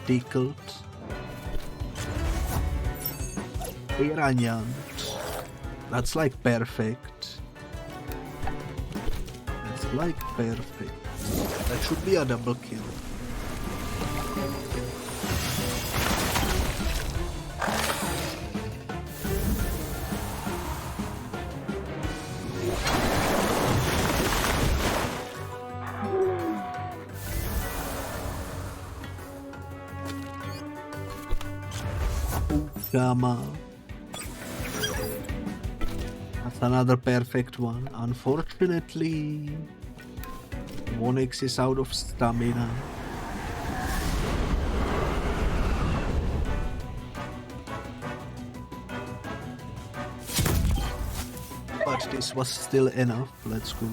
Tickled. Iranian. That's like perfect. That's like perfect. That should be a double kill. That's another perfect one. Unfortunately, 1x is out of stamina. But this was still enough. Let's go.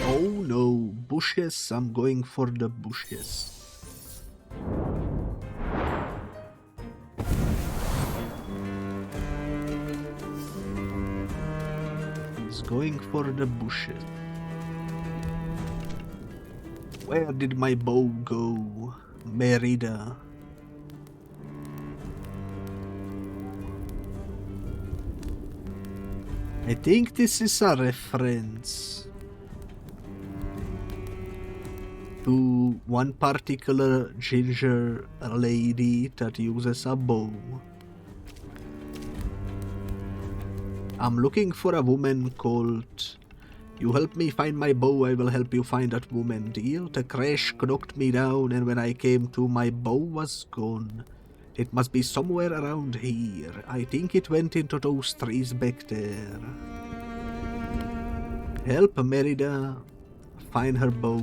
Oh no, bushes. I'm going for the bushes. Going for the bushes. Where did my bow go? Mèrida. I think this is a reference to one particular ginger lady that uses a bow. I'm looking for a woman called "You help me find my bow, I will help you find that woman" deal. The crash knocked me down, and when I came to, my bow was gone. It must be somewhere around here. I think it went into those trees back there. Help Mèrida find her bow.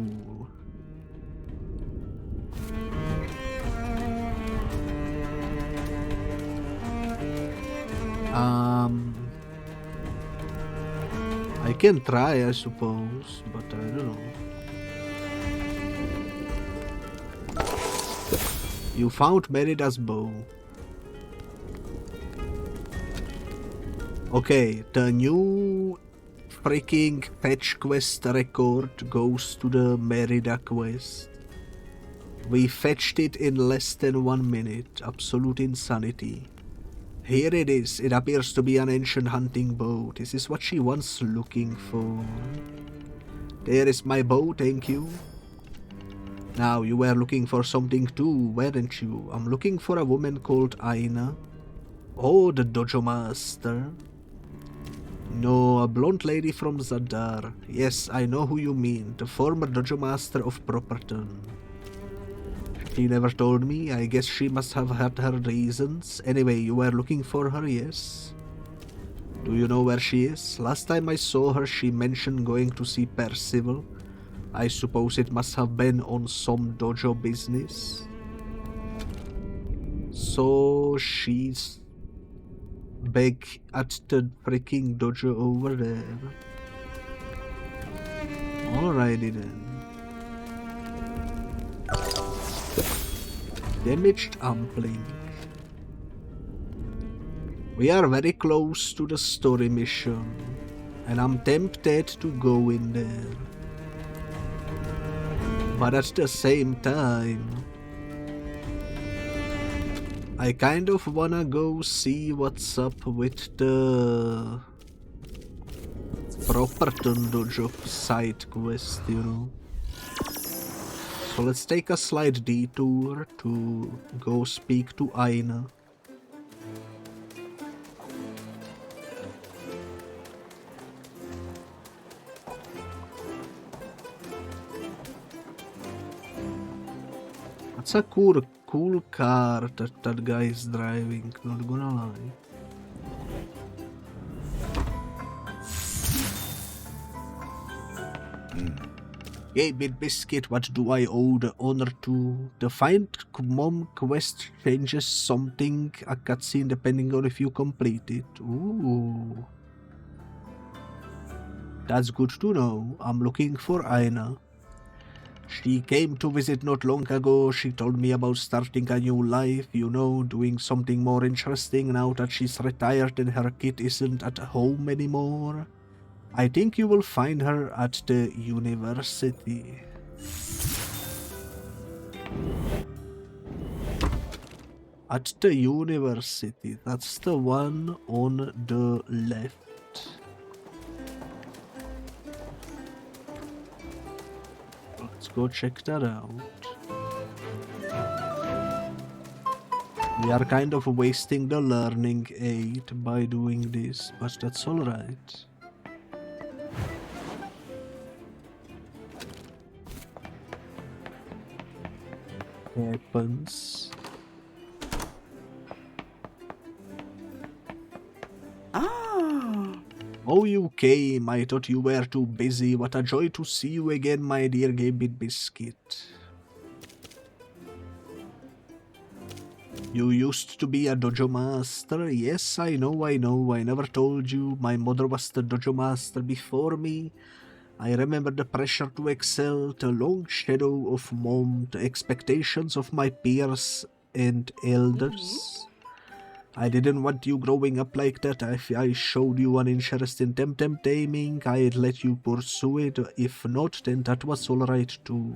can try, I suppose, but I don't know. You found Merida's bow. Okay, the new freaking fetch quest record goes to the Mérida quest. We fetched it in less than 1 minute. Absolute insanity. Here it is. It appears to be an ancient hunting bow. This is what she was looking for. There is my bow, thank you. Now, you were looking for something too, weren't you? I'm looking for a woman called Aina. Oh, the dojo master. No, a blonde lady from Zadar. Yes, I know who you mean. The former dojo master of Properton. She never told me. I guess she must have had her reasons. Anyway, you were looking for her, yes? Do you know where she is? Last time I saw her, she mentioned going to see Percival. I suppose it must have been on some dojo business. So she's back at the freaking dojo over there. Alrighty then. Damaged uplink. We are very close to the story mission, and I'm tempted to go in there. But at the same time, I kind of wanna go see what's up with the Properton Dojo side quest, you know. So let's take a slight detour to go speak to Aina. That's a cool car that guy is driving, not gonna lie. Hey, Bit Biscuit, what do I owe the honor to? The Find Mom quest changes something, a cutscene, depending on if you complete it. Ooh. That's good to know. I'm looking for Aina. She came to visit not long ago. She told me about starting a new life, you know, doing something more interesting now that she's retired and her kid isn't at home anymore. I think you will find her at the university. At the university, that's the one on the left. Let's go check that out. We are kind of wasting the learning aid by doing this, but that's alright. Weapons. Oh, you came. I thought you were too busy. What a joy to see you again, my dear Gabit Biscuit. You used to be a dojo master. Yes, I know. I never told you. My mother was the dojo master before me. I remember the pressure to excel, the long shadow of mom, the expectations of my peers and elders. I didn't want you growing up like that. If I showed you an interest in Temtem taming, I'd let you pursue it. If not, then that was alright too.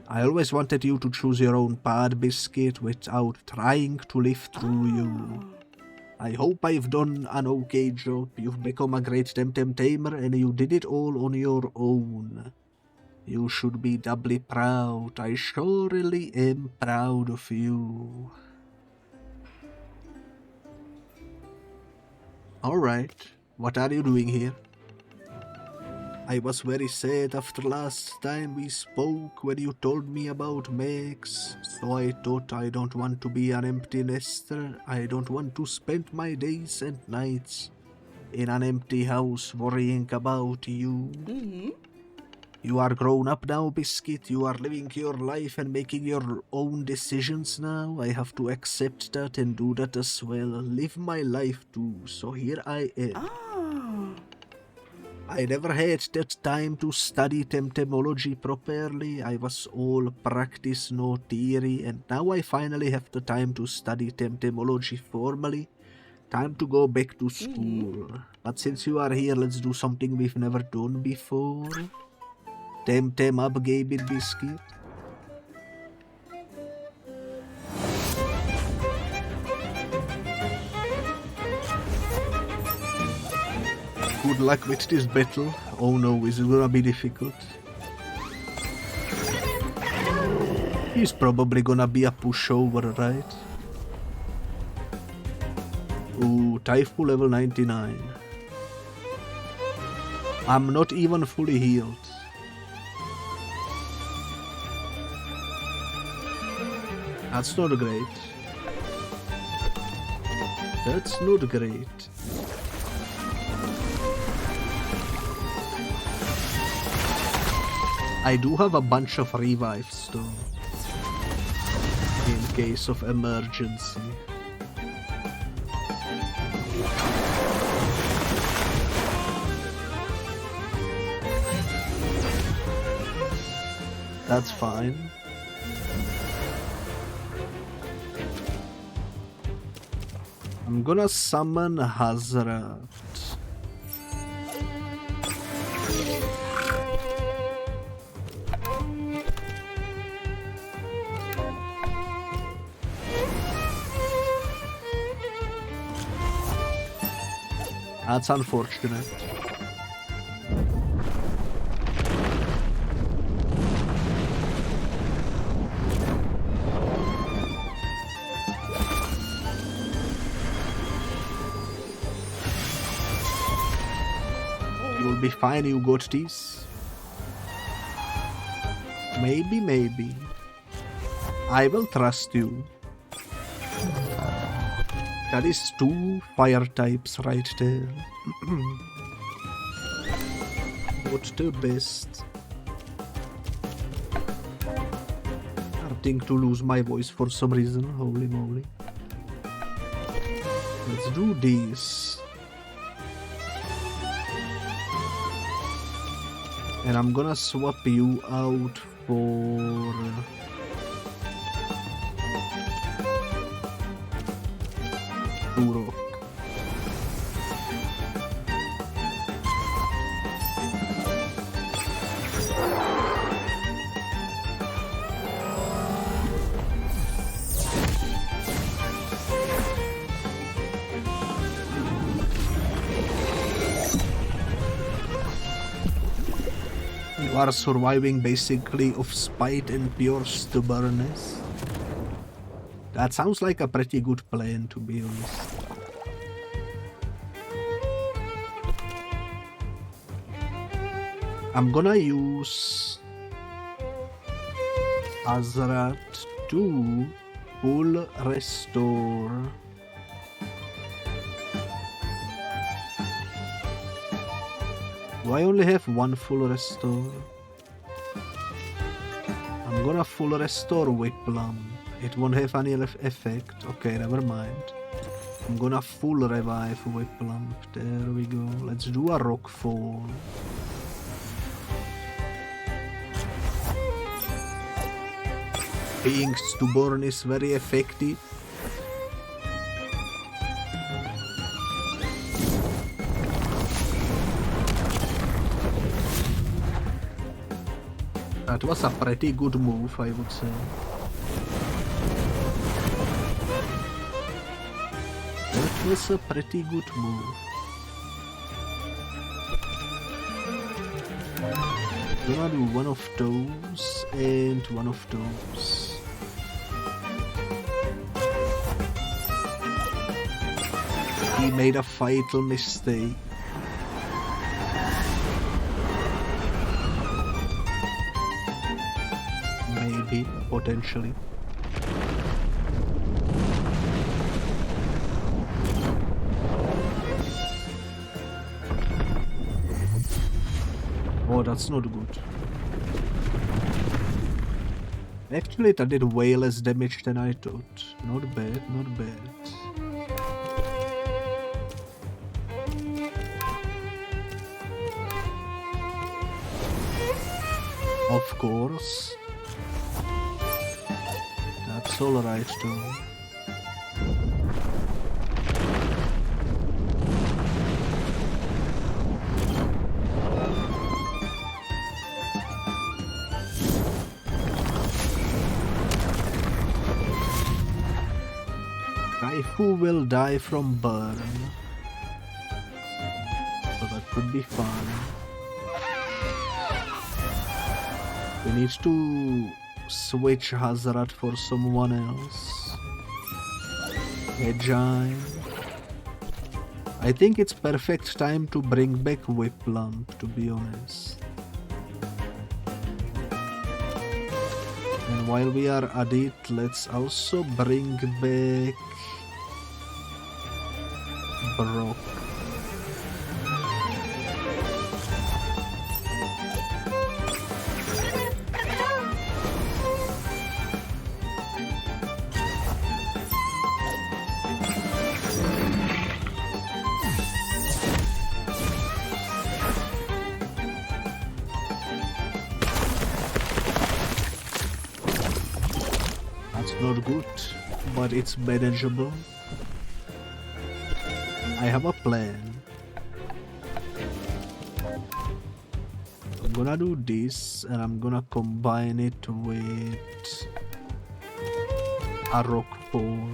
I always wanted you to choose your own path, Biscuit, without trying to live through you. I hope I've done an okay job. You've become a great Temtem tamer and you did it all on your own. You should be doubly proud. I surely am proud of you. Alright, what are you doing here? I was very sad after last time we spoke when you told me about Max, so I thought I don't want to be an empty nester. I don't want to spend my days and nights in an empty house worrying about you. You are grown up now, Biscuit. You are living your life and making your own decisions now. I have to accept that and do that as well. Live my life too, so here I am. I never had that time to study Temtemology properly. I was all practice, no theory, and now I finally have the time to study Temtemology formally. Time to go back to school. But since you are here, let's do something we've never done before. Temtem up, Gabit Biscuit. Good luck with this battle. Oh no, is it gonna be difficult? He's probably gonna be a pushover, right? Ooh, Taifu level 99. I'm not even fully healed. That's not great. That's not great. I do have a bunch of revives though, in case of emergency. That's fine. I'm gonna summon Hazrat. That's unfortunate. You'll be fine, you got this. Maybe. I will trust you. That is 2 fire types right there. What the best. Starting to lose my voice for some reason, holy moly. Let's do this. And I'm gonna swap you out for... Rock. You are surviving basically of spite and pure stubbornness. That sounds like a pretty good plan, to be honest. I'm gonna use Hazrat to full restore. Do I only have one full restore? I'm gonna full restore Whiplum. It won't have any effect. Okay, never mind. I'm gonna full revive Whiplum. There we go. Let's do a rock fall. Being stubborn is very effective. That was a pretty good move, I would say. That was a pretty good move. Gonna do one of those and one of those. He made a fatal mistake. Maybe, potentially. Oh, that's not good. Actually, that did way less damage than I thought. Not bad, not bad. of course. That's alright too. Who will die from burn, so that could be fun. We need to switch Hazard for someone else. Agile. I think it's perfect time to bring back Whiplamp, to be honest. And while we are at it, let's also bring back Brock. That's not good, but it's manageable. I have a plan. I'm gonna do this and I'm gonna combine it with a rock pole.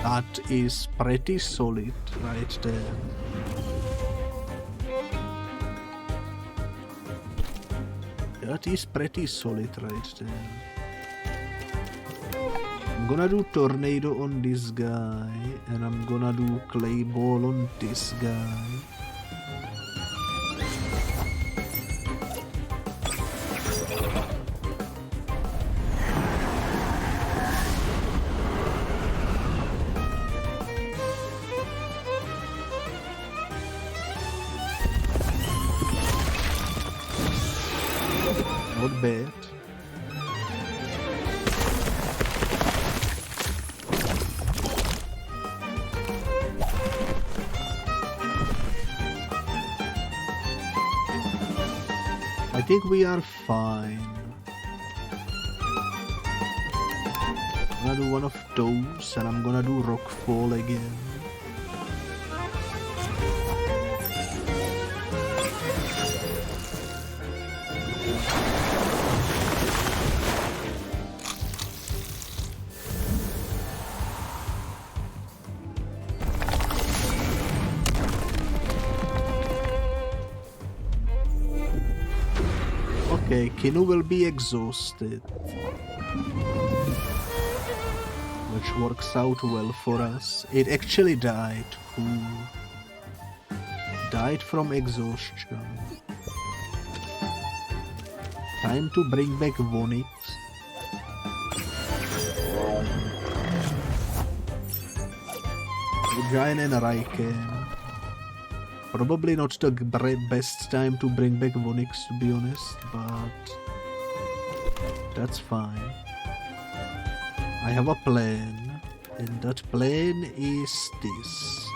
That is pretty solid right there. That is pretty solid right there. I'm gonna do tornado on this guy and I'm gonna do clay ball on this guy. Not bad. I think we are fine. I'm gonna do one of those and I'm gonna do rockfall again. Okay, Kinu will be exhausted, which works out well for us. It actually died. Cool. Died from exhaustion. Time to bring back Vonix. Giant and Raiken. Probably not the best time to bring back Vonix, to be honest, but that's fine. I have a plan, and that plan is this.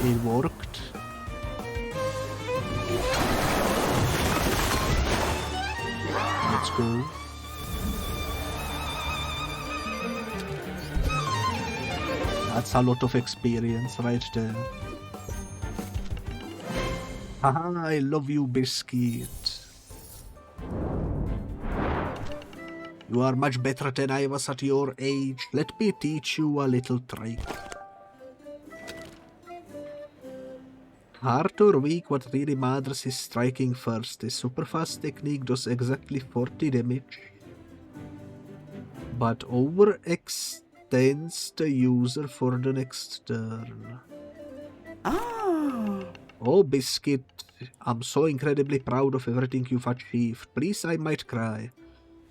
It worked. Let's go. That's a lot of experience right there. Haha, I love you, Biscuit. You are much better than I was at your age. Let me teach you a little trick. Hard or weak, what really matters is striking first. The super fast technique does exactly 40 damage, but overextends the user for the next turn. Ah! Oh, Biscuit, I'm so incredibly proud of everything you've achieved. Please, I might cry.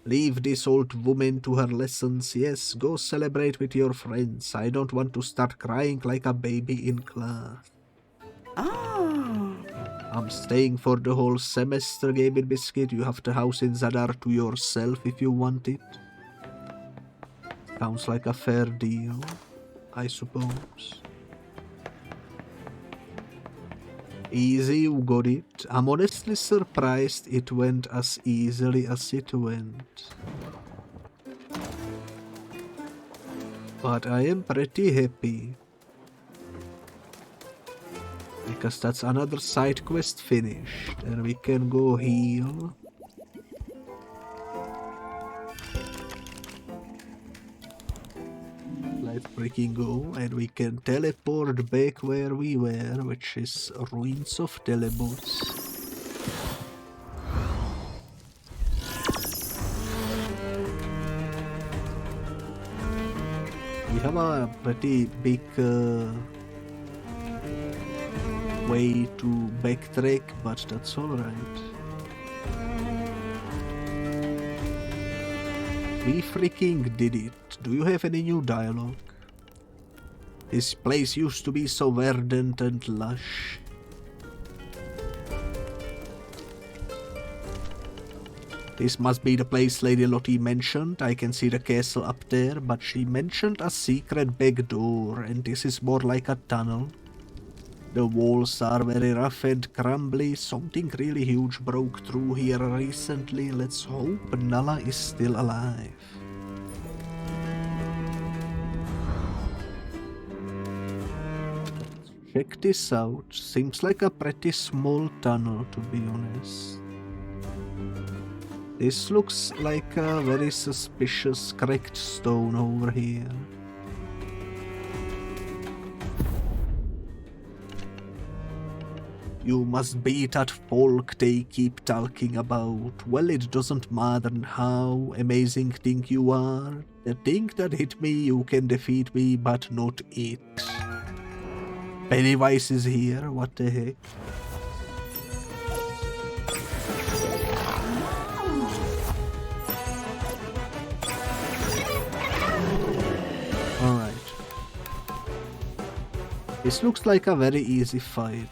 Leave this old woman to her lessons. Yes, go celebrate with your friends. I don't want to start crying like a baby in class. Ah. I'm staying for the whole semester, Gaming Biscuit. You have the house in Zadar to yourself if you want it. Sounds like a fair deal, I suppose. Easy, you got it. I'm honestly surprised it went as easily as it went. But I am pretty happy. Because that's another side quest finished. And we can go heal. Let's freaking go. And we can teleport back where we were, which is Ruins of Telebos. We have a pretty big way to backtrack, but that's alright. We freaking did it. Do you have any new dialogue? This place used to be so verdant and lush. This must be the place Lady Lottie mentioned. I can see the castle up there, but she mentioned a secret back door, and this is more like a tunnel. The walls are very rough and crumbly. Something really huge broke through here recently. Let's hope Nala is still alive. Check this out. Seems like a pretty small tunnel, to be honest. This looks like a very suspicious cracked stone over here. You must be that folk they keep talking about. Well, it doesn't matter how amazing thing you are. The thing that hit me, you can defeat me, but not it. Pennywise is here, what the heck? Alright. This looks like a very easy fight.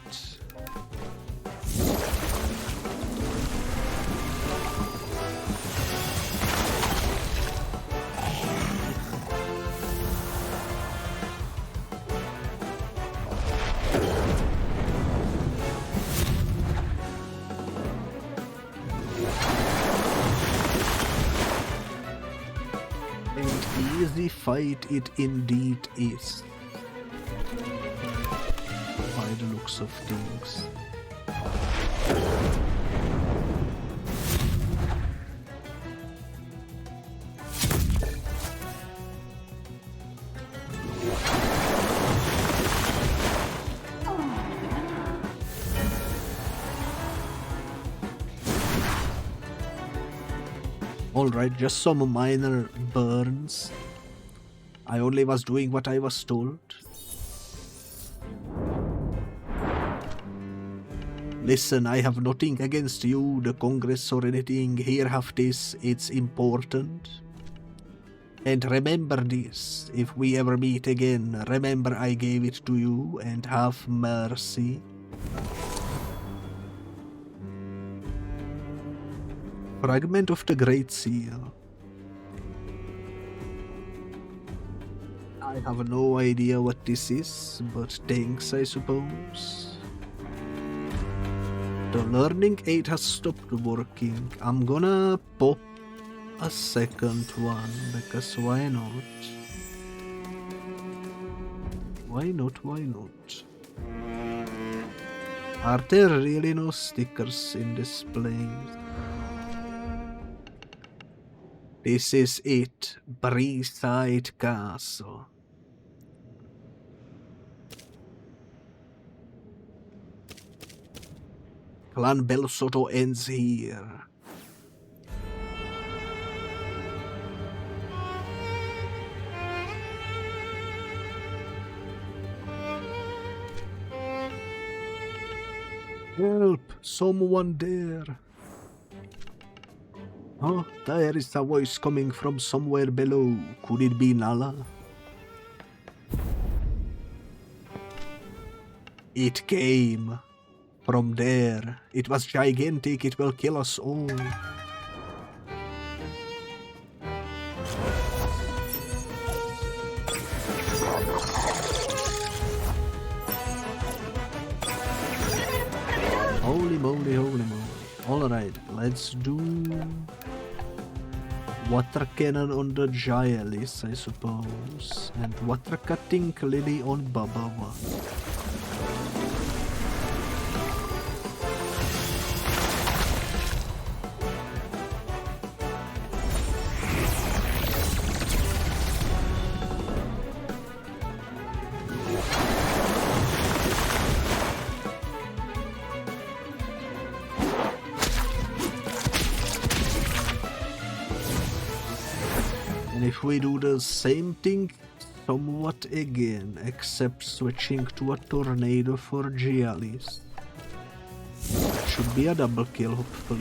Fight it indeed is, by the looks of things. Alright, just some minor burns. I only was doing what I was told. Listen, I have nothing against you, the Congress or anything. Here, have this, it's important. And remember this, if we ever meet again, remember I gave it to you and have mercy. Fragment of the Great Seal. I have no idea what this is, but thanks, I suppose. The learning aid has stopped working. I'm gonna pop a second one, because why not? Why not, why not? Are there really no stickers in this place? This is it, Breeside Castle. Clan Belsotto ends here. Help! Someone there! Oh, there is a voice coming from somewhere below. Could it be Nala? It came from there. It was gigantic. It will kill us all. Holy moly, holy moly. Alright, let's do water cannon on the Gialis, I suppose. And water cutting lily on Babawa. If we do the same thing somewhat again, except switching to a tornado for Gialis. Should be a double kill, hopefully.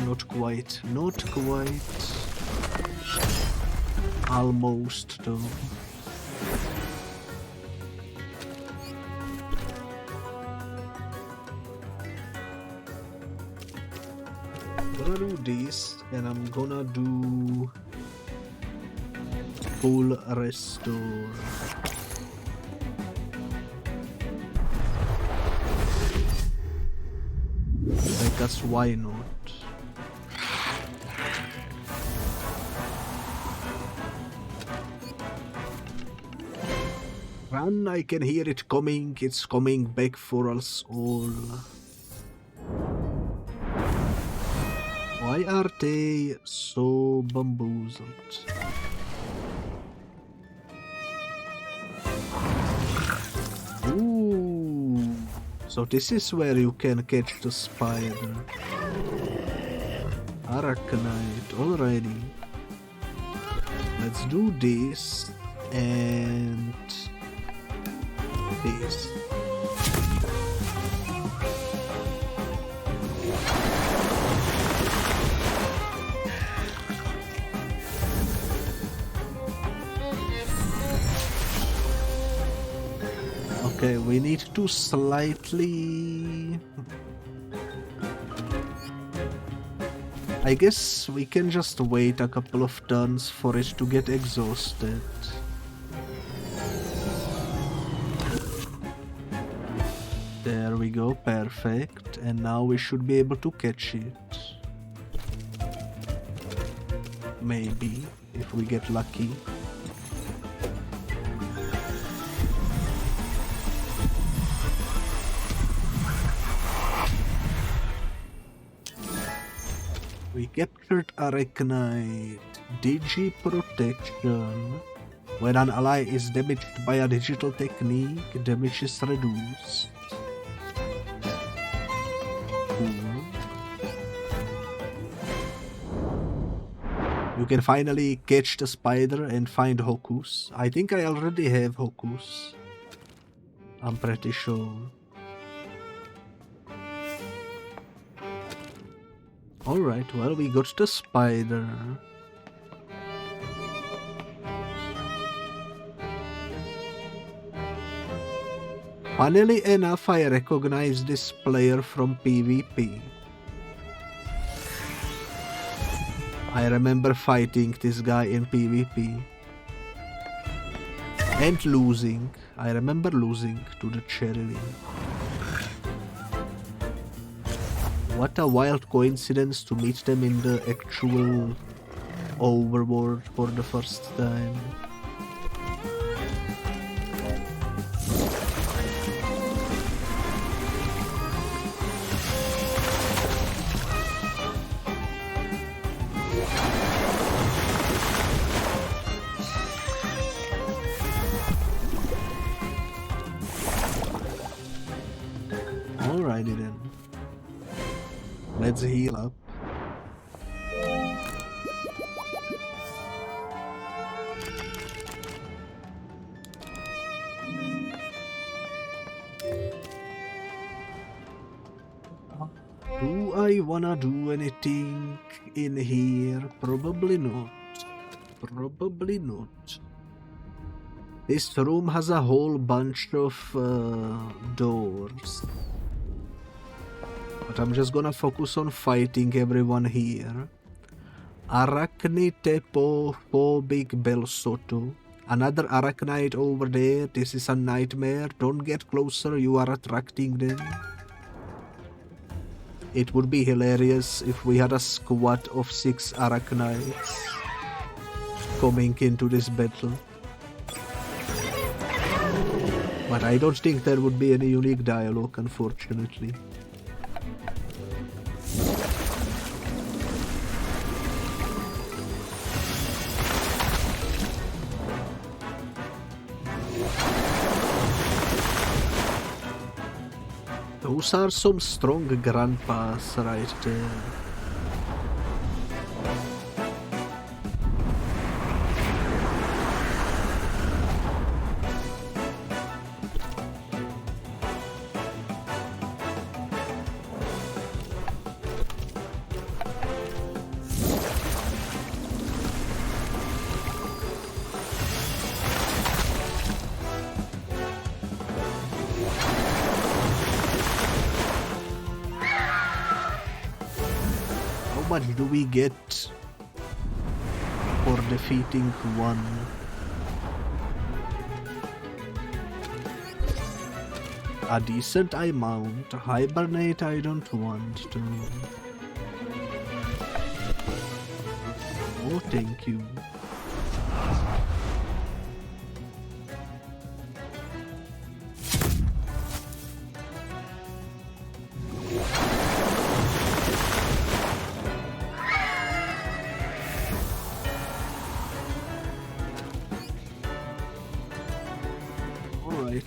Not quite, not quite. Almost though. I'm gonna do this and I'm gonna do full restore. Because why not? Run, I can hear it coming, it's coming back for us all. Why are they so bamboozled? Ooh, so this is where you can catch the spider. Arachnite, alrighty. Let's do this and this. Okay, we need to slightly... I guess we can just wait a couple of turns for it to get exhausted. There we go, perfect. And now we should be able to catch it. Maybe, if we get lucky. We captured Arachnite. Digi Protection. When an ally is damaged by a digital technique, damage is reduced. You can finally catch the spider and find Hokus. I think I already have Hokus. I'm pretty sure. Alright, well, we got the spider. Funnily enough, I recognize this player from PvP. I remember fighting this guy in PvP. And losing. I remember losing to the Cherry. What a wild coincidence to meet them in the actual overworld for the first time. Alrighty then. Let's heal up. I wanna do anything in here? Probably not. Probably not. This room has a whole bunch of doors. But I'm just gonna focus on fighting everyone here. Arachnitepophobic Belsoto. Another arachnite over there. This is a nightmare. Don't get closer, you are attracting them. It would be hilarious if we had a squad of 6 arachnites coming into this battle. But I don't think there would be any unique dialogue, unfortunately. Those are some strong grandpas right there. How much do we get for defeating one? A decent amount. Hibernate I don't want to. Oh, thank you.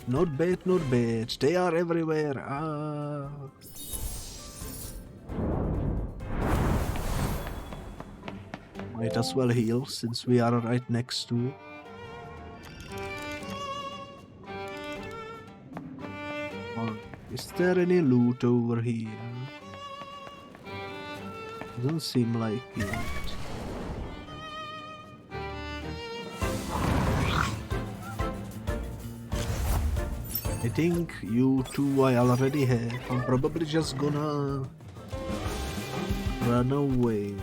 Not bad, not bad. They are everywhere. Might as well heal since we are right next to. Is there any loot over here? Doesn't seem like it. I think you two I already have. I'm probably just gonna run away.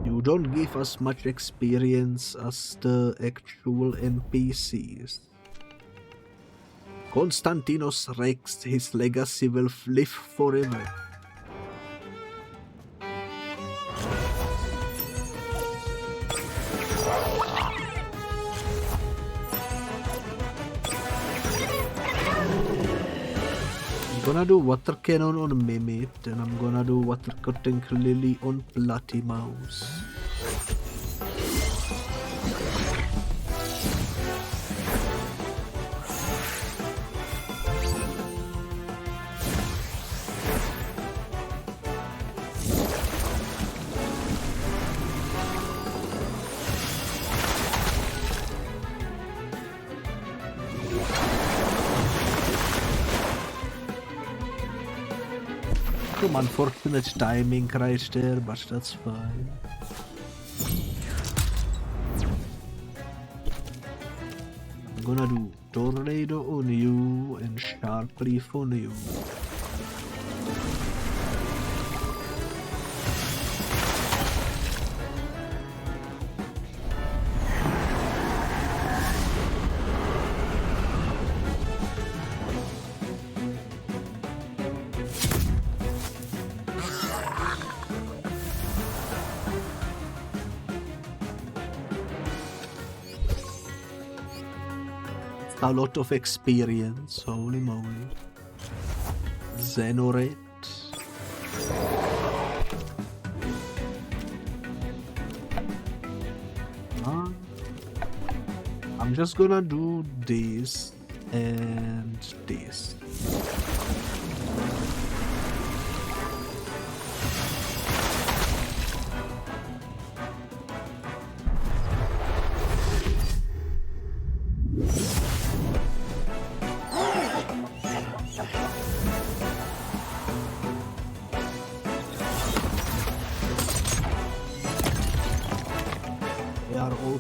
You don't give us much experience as the actual NPCs. Konstantinos Rex, his legacy will live forever. I'm gonna do water cannon on Mimit, and I'm gonna do water cutting lily on Platymouse. Some unfortunate timing right there, but that's fine. I'm gonna do tornado on you and sharp leaf on you. A lot of experience, holy moly. Xenoret. I'm just gonna do this and this.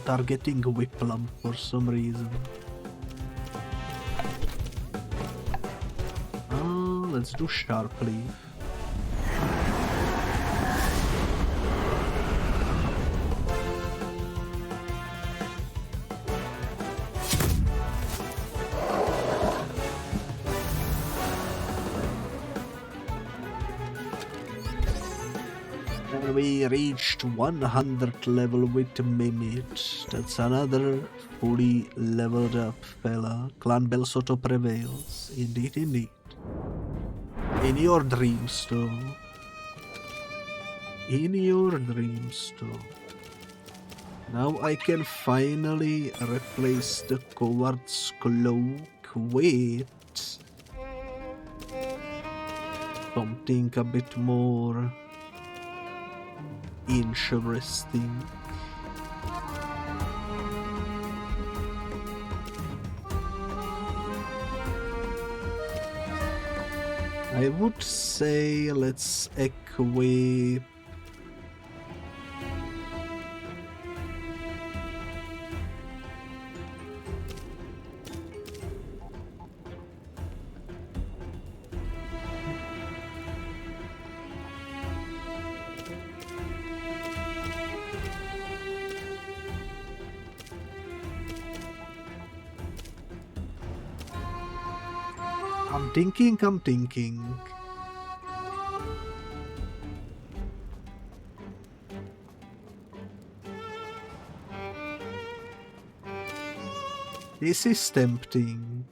targeting Whiplum for some reason. Let's do Sharp Leaf. And we reached 100 level with Mimit. That's another fully leveled up fella. Clan Belsoto prevails. Indeed, indeed. In your dreams, though. In your dreams, though. Now I can finally replace the Coward's Cloak with something a bit more interesting. I would say let's equip I'm thinking. This is tempting.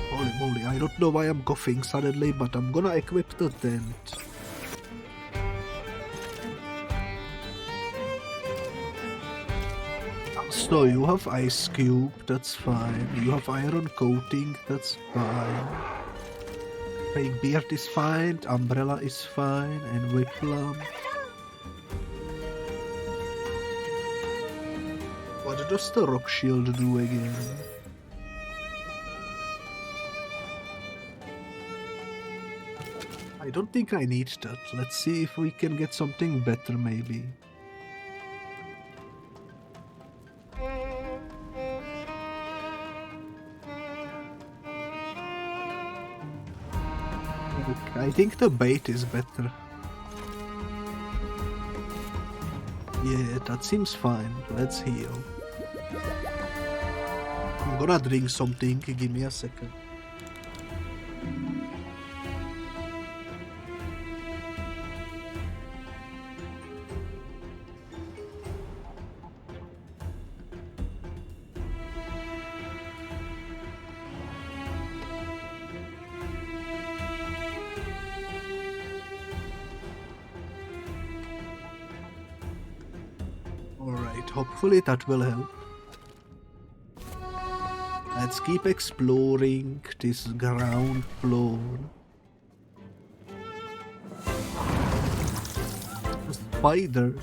Holy moly, I don't know why I'm coughing suddenly, but I'm gonna equip the tent. So you have Ice Cube, that's fine. You have Iron Coating, that's fine. Fake Beard is fine, Umbrella is fine, and Whiplum. What does the Rock Shield do again? I don't think I need that. Let's see if we can get something better maybe. I think the bait is better. Yeah, that seems fine. Let's heal. I'm gonna drink something. Give me a second. Hopefully that will help. Let's keep exploring this ground floor. A spider.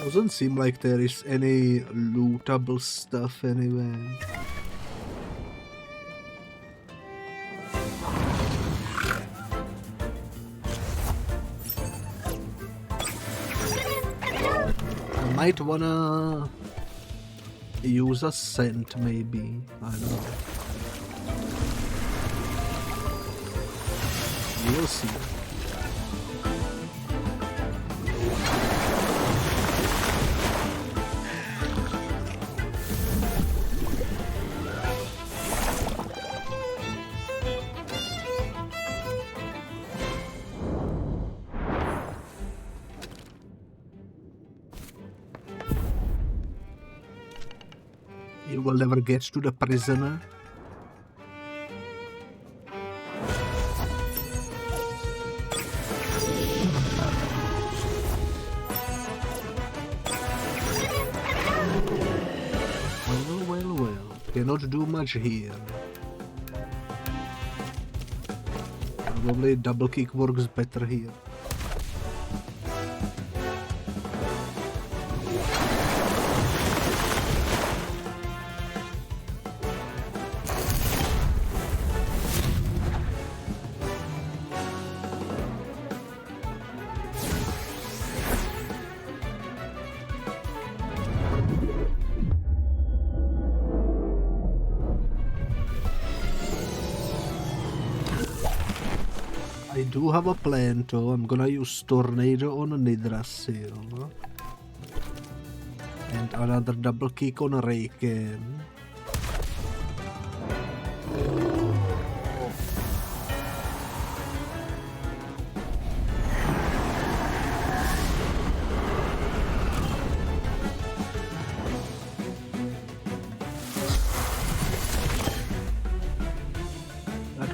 Doesn't seem like there is any lootable stuff anywhere. I might wanna use a scent maybe. I don't know. We'll see. You will never get to the prisoner. Well. Cannot do much here. Probably double kick works better here. I do have a plan though. I'm gonna use Tornado on a Nidrasil. And another double kick on a Raken.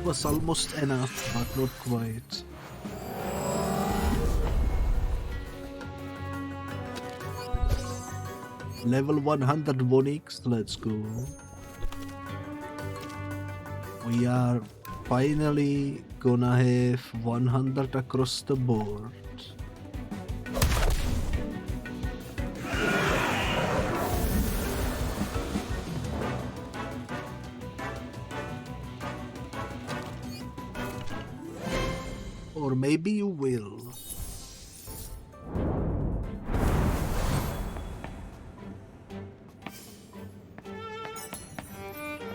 Was almost enough, but not quite. Level 100 Vonix, let's go. We are finally gonna have 100 across the board. Or maybe you will.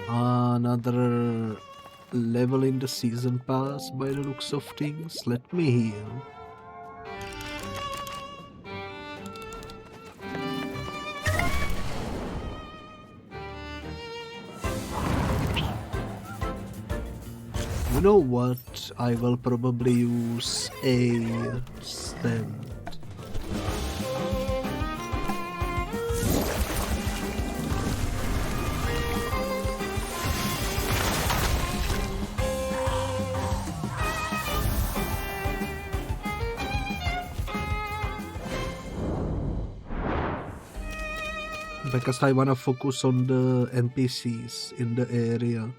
Another level in the season pass by the looks of things. Let me heal. You know what? I will probably use a stand. Because I wanna focus on the NPCs in the area.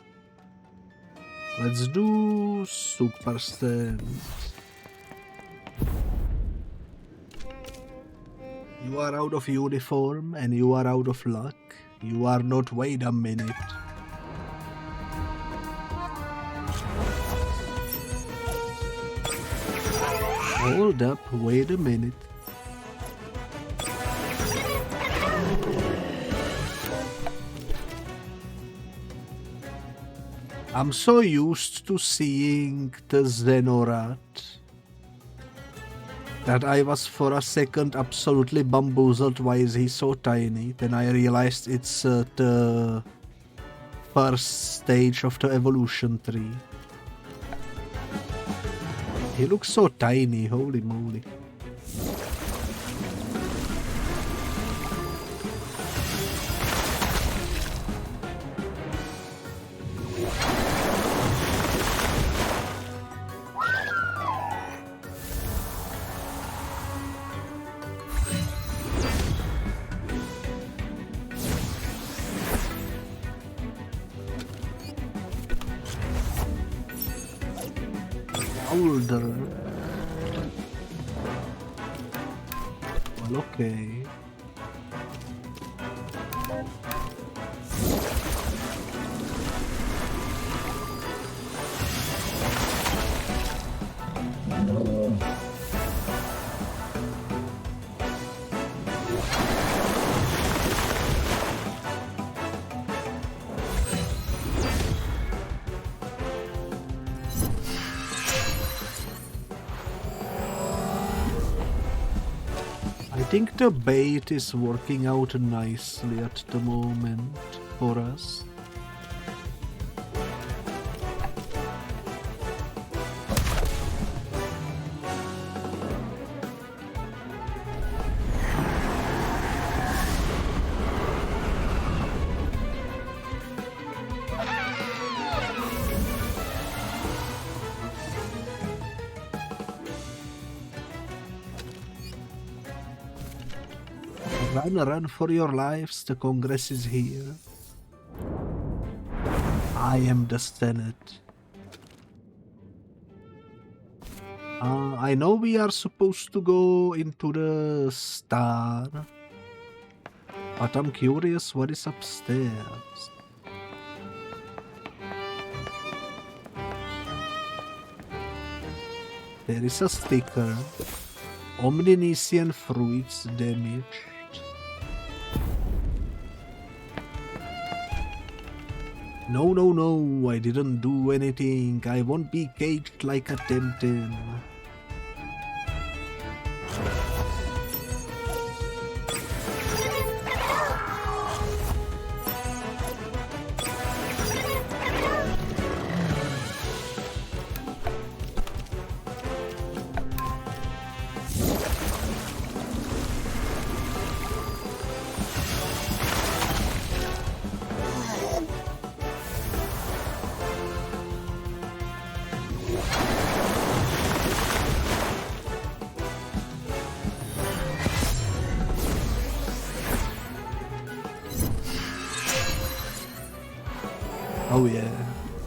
Let's do super stand. You are out of uniform and you are out of luck. You are not. Wait a minute. Hold up, wait a minute. I'm so used to seeing the Xenorat that I was for a second absolutely bamboozled. Why is he so tiny? Then I realized it's the first stage of the evolution tree. He looks so tiny, holy moly. Older. Well, okay. I think the bait is working out nicely at the moment for us. Run for your lives, the Congress is here. I am the Senate. I know we are supposed to go into the star, but I'm curious what is upstairs. There is a sticker. Omniscient fruits damaged. No, I didn't do anything. I won't be caged like a Temtem. Oh yeah,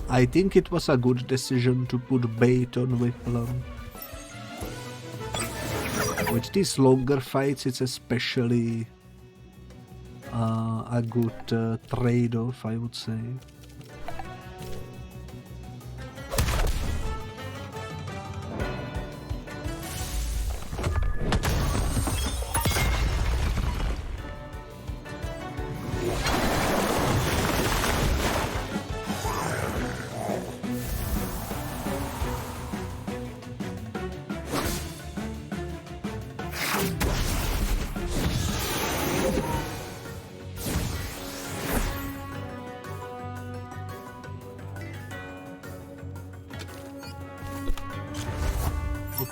I think it was a good decision to put bait on Whiplam. With these longer fights, it's especially a good trade-off, I would say.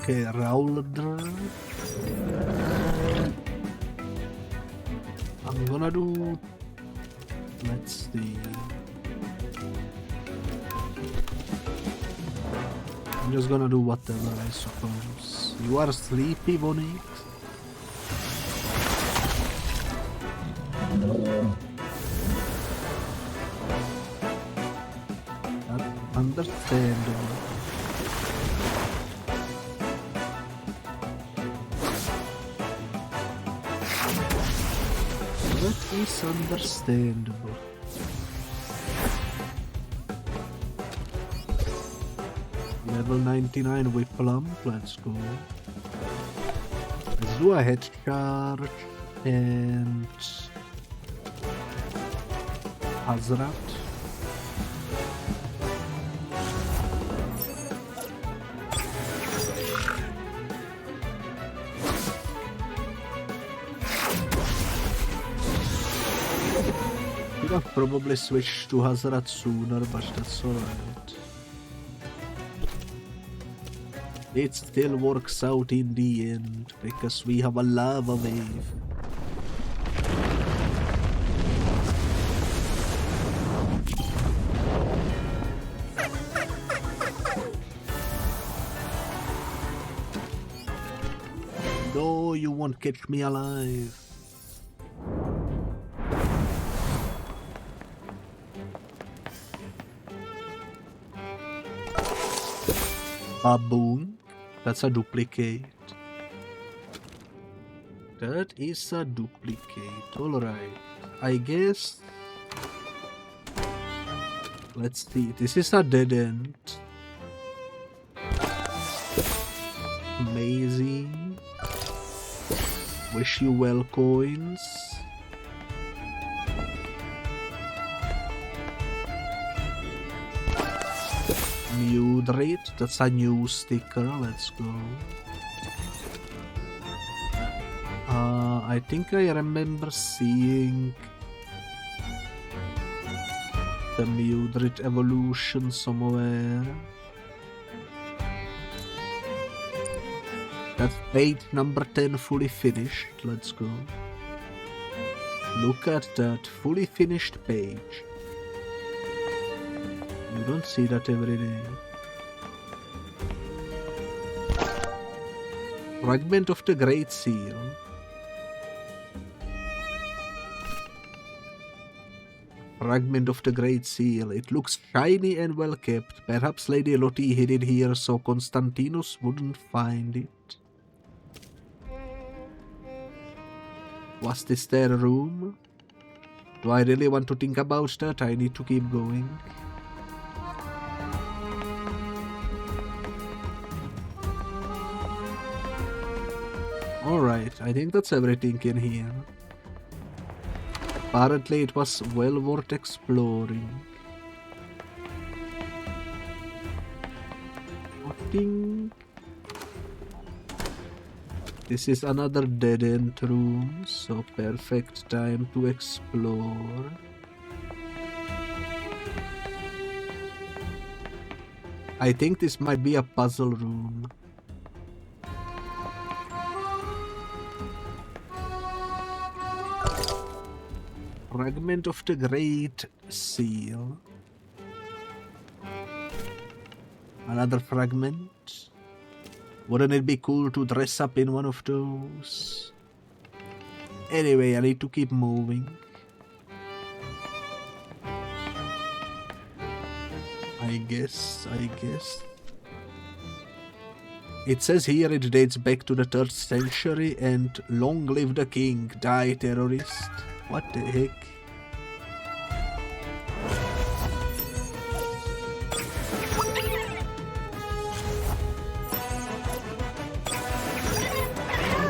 Okay, Rowler. I'm gonna do... Let's see... I'm just gonna do whatever, I suppose. You are sleepy, Bonix? That's understandable. That is understandable. Level 99 Whiplam, let's go. Let's do a head charge and Hazrat. I've probably switched to Hazrat sooner, but that's alright. It still works out in the end, because we have a lava wave. No, you won't catch me alive. Baboon? That's a duplicate. That is a duplicate. Alright. I guess... Let's see. This is a dead end. Amazing. Wish you well, coins. Mudrid, that's a new sticker, let's go. I think I remember seeing the Mudrid evolution somewhere. That's page number 10 fully finished, let's go. Look at that fully finished page. You don't see that every day. Fragment of the Great Seal. Fragment of the Great Seal. It looks shiny and well kept. Perhaps Lady Lottie hid it here so Constantinos wouldn't find it. Was this their room? Do I really want to think about that? I need to keep going. Alright, I think that's everything in here. Apparently it was well worth exploring. Nothing. This is another dead-end room, so perfect time to explore. I think this might be a puzzle room. Fragment of the Great Seal. Another fragment. Wouldn't it be cool to dress up in one of those? Anyway, I need to keep moving. I guess. It says here it dates back to the 3rd century and long live the king, die terrorist. What the heck?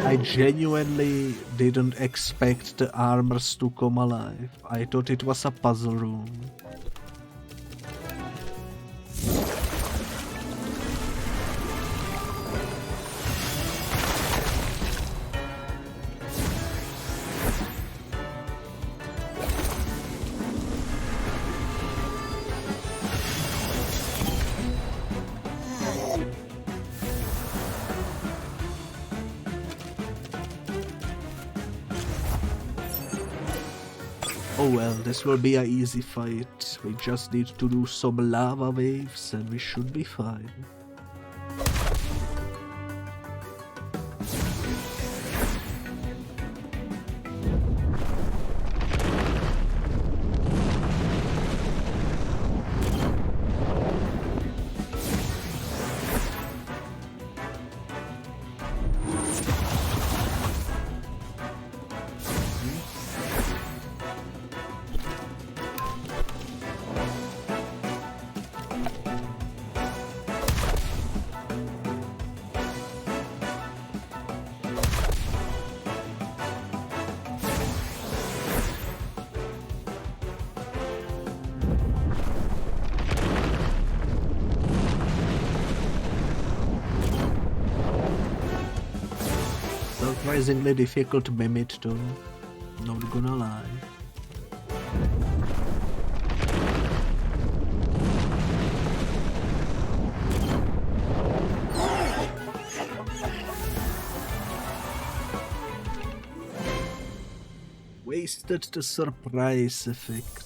I genuinely didn't expect the armors to come alive. I thought it was a puzzle room. Oh well, this will be an easy fight. We just need to do some lava waves and we should be fine. Surprisingly difficult to mimic though, not gonna lie. Wasted the surprise effect.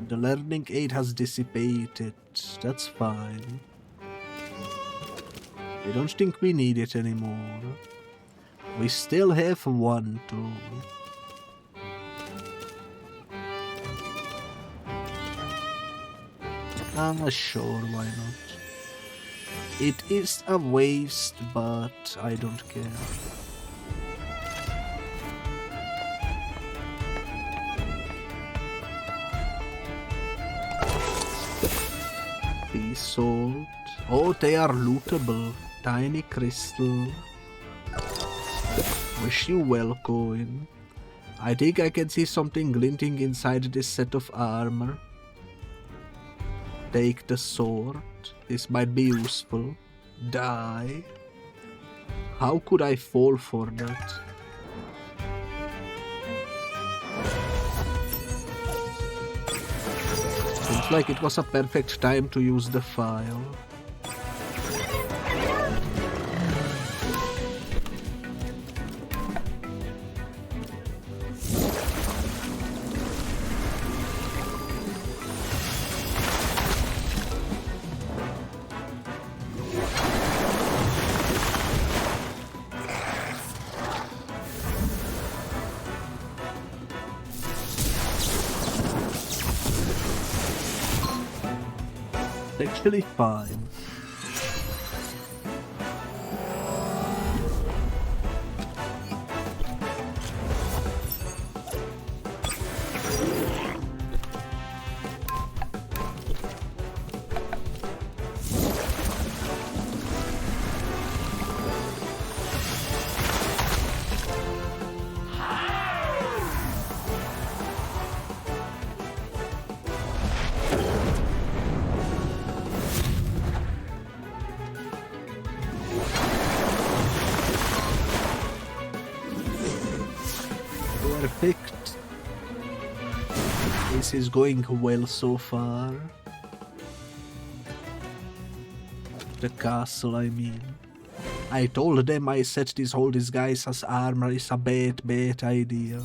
The learning aid has dissipated, that's fine. I don't think we need it anymore. We still have one too. Sure, why not? It is a waste, but I don't care. Sea salt. Oh, they are lootable. Tiny crystal. Wish you well, coin. I think I can see something glinting inside this set of armor. Take the sword. This might be useful. Die. How could I fall for that? Seems like it was a perfect time to use the file. actually fine. Perfect. This is going well so far. The castle, I mean. I told them I said this whole disguise as armor is a bad idea.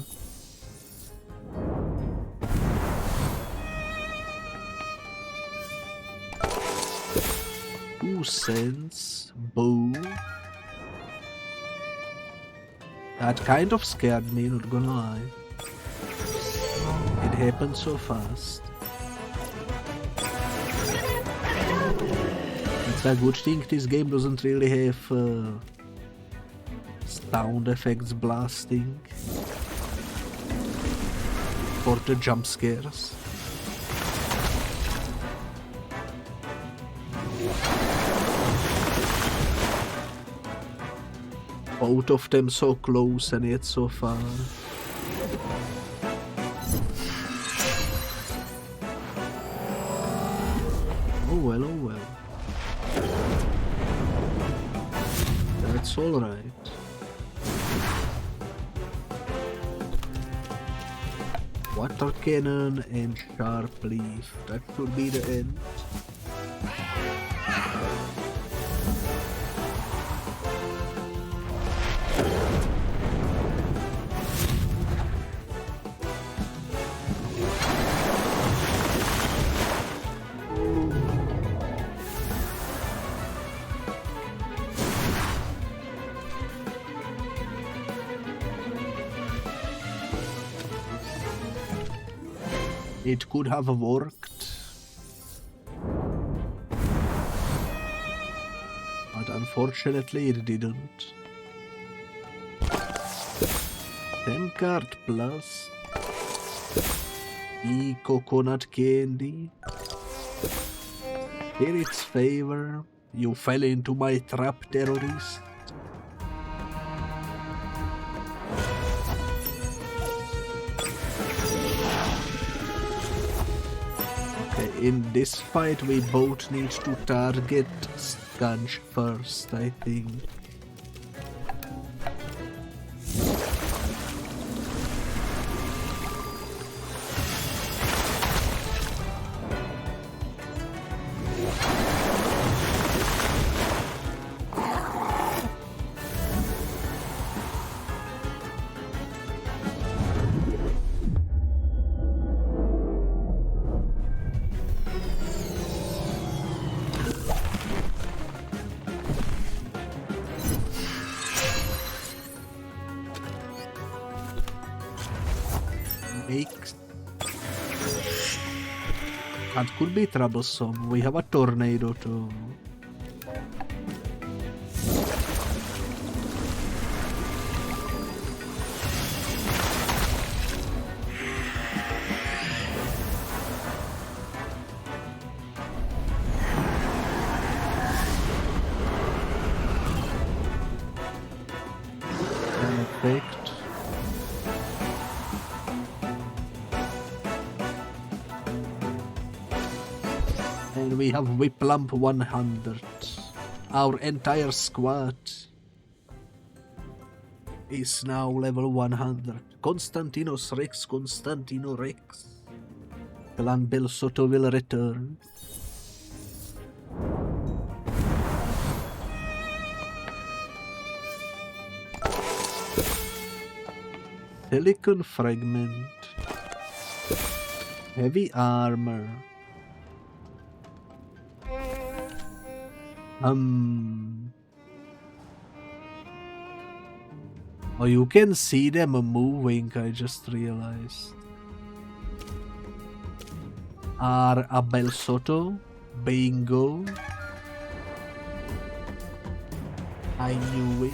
2 cents. Bow. That kind of scared me, not gonna lie. It happened so fast. It's a good thing this game doesn't really have sound effects blasting for the jump scares. Both of them so close and yet so far. Oh well, oh well. That's alright. Water cannon and sharp leaf. That should be the end. It could have worked, but unfortunately it didn't. 10 card plus coconut candy. Spirit's favor. You fell into my trap, terrorist. In this fight, we both need to target Skunch first, I think. That could be troublesome. We have a tornado too. Perfect. And we have Whiplump 100. Our entire squad is now level 100. Constantinos Rex, Constantino Rex. Clan Bel Soto will return. Silicon fragment. Heavy armor. Oh, you can see them moving, I just realized. Are a Bel Soto Bingo. I knew it.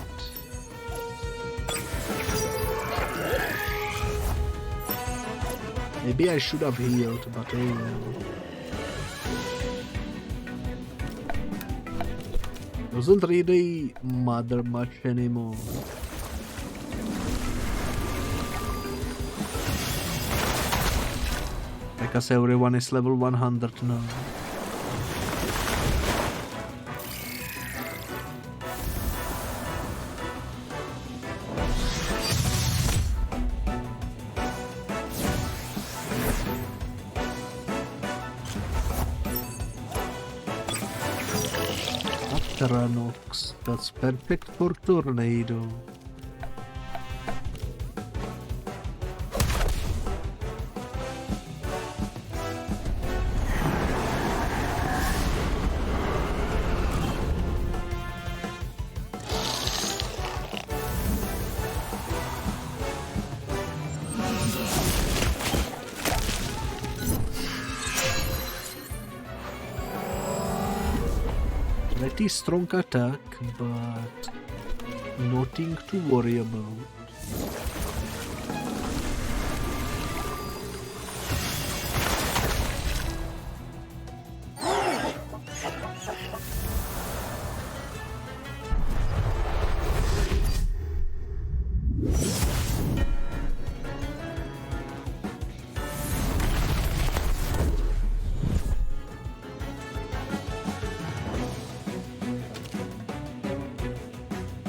Maybe I should have healed, but oh well. Doesn't really matter much anymore. Because everyone is level 100 now. Terranox, that's perfect for tornado. Pretty strong attack, but nothing to worry about.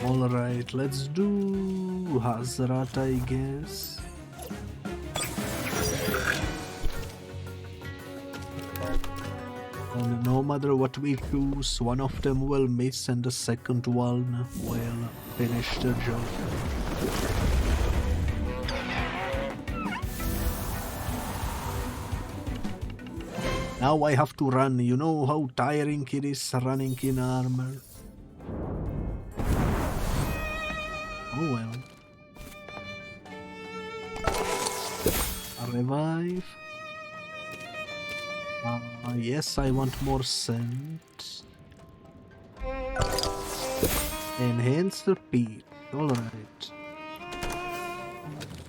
Alright, let's do Hazrat, I guess. And no matter what we choose, one of them will miss and the second one will finish the job. Now I have to run. You know how tiring it is running in armor. Oh well. A revive. Yes, I want more scent. Enhance repeat. Alright.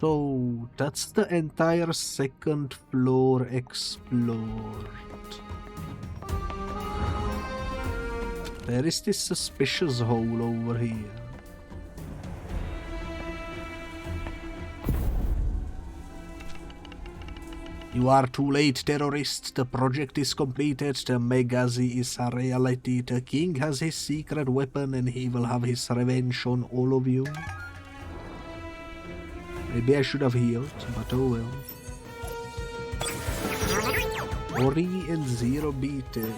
So that's the entire second floor explored. There is this suspicious hole over here. You are too late, terrorist. The project is completed. The Megazi is a reality. The king has his secret weapon and he will have his revenge on all of you. Maybe I should have healed, but oh well. Ori and Zero beaten.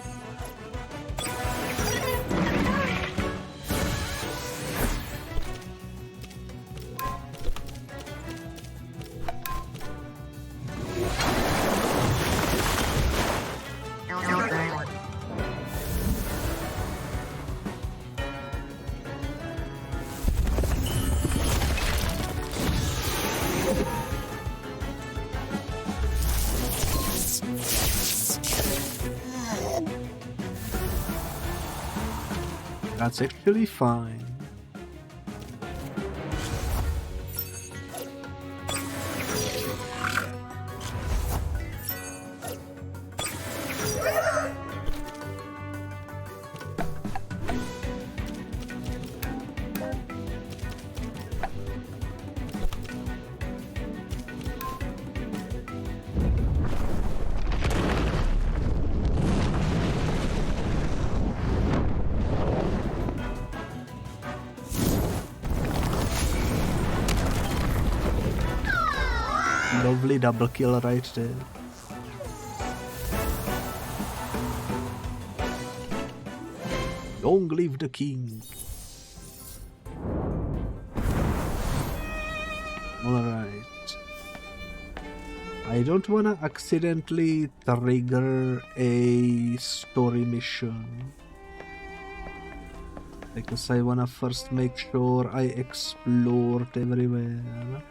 That's actually fine. Lovely double kill right there. Long live the king. Alright. I don't wanna accidentally trigger a story mission. Because I wanna first make sure I explored everywhere.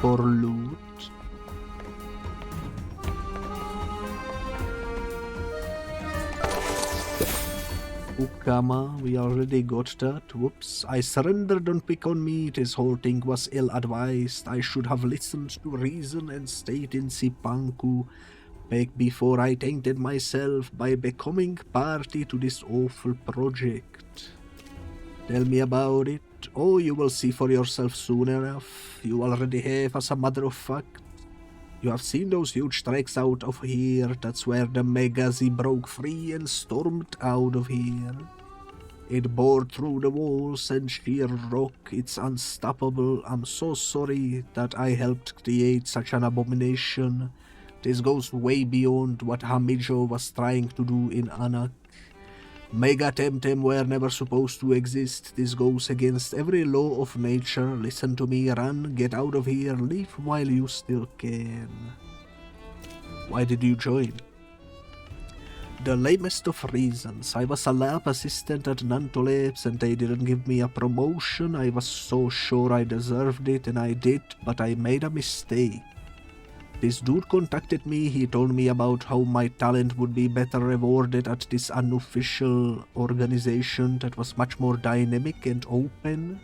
For loot. Ukama, we already got that. Whoops. I surrender, don't pick on me. This whole thing was ill-advised. I should have listened to reason and stayed in Sipanku back before I tainted myself by becoming party to this awful project. Tell me about it. Oh, you will see for yourself soon enough. You already have, as a matter of fact. You have seen those huge tracks out of here. That's where the Megazi broke free and stormed out of here. It bored through the walls and sheer rock. It's unstoppable. I'm so sorry that I helped create such an abomination. This goes way beyond what Hamijo was trying to do in Anak. Mega Temtem were never supposed to exist. This goes against every law of nature. Listen to me, run, get out of here, leave while you still can. Why did you join? The lamest of reasons. I was a lab assistant at Nanto Labs and they didn't give me a promotion. I was so sure I deserved it and I did, but I made a mistake. This dude contacted me, he told me about how my talent would be better rewarded at this unofficial organization that was much more dynamic and open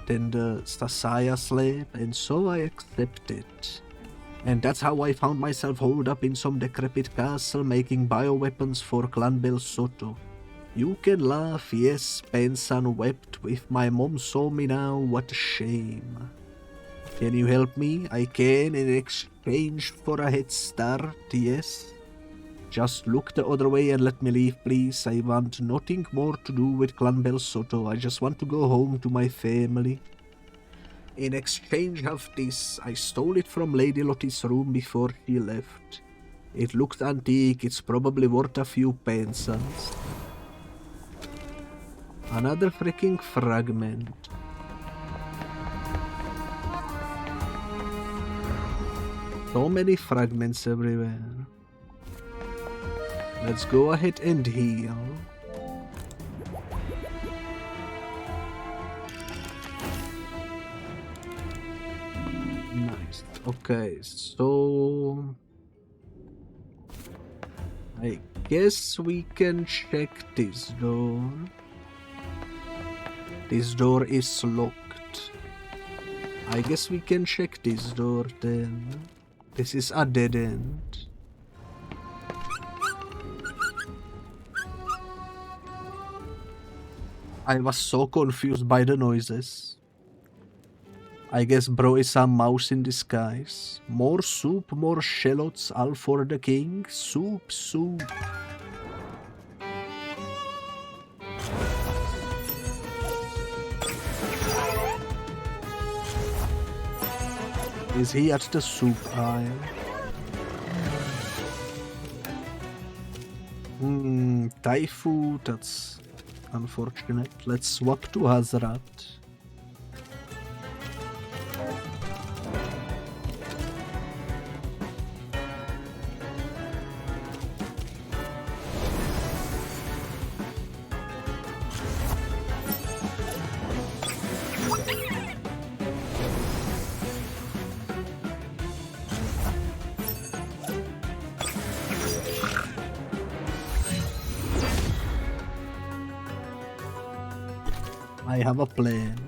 than the Stasaya lab, and so I accepted. And that's how I found myself holed up in some decrepit castle making bioweapons for Clan Bel Soto. You can laugh, yes, Pensan wept. If my mom saw me now, what a shame. Can you help me? I can in exchange for a head start, yes. Just look the other way and let me leave, please. I want nothing more to do with Clan Bel Soto. I just want to go home to my family. In exchange of this, I stole it from Lady Lottie's room before she left. It looked antique, it's probably worth a few pensons. Another freaking fragment. So many fragments everywhere. Let's go ahead and heal. Nice. Okay, so I guess we can check this door. This door is locked. I guess we can check this door then. This is a dead end. I was so confused by the noises. I guess bro is a mouse in disguise. More soup, more shallots, all for the king. Soup, soup. Is he at the soup aisle? Thai food, that's unfortunate. Let's swap to Hazrat. I have a plan.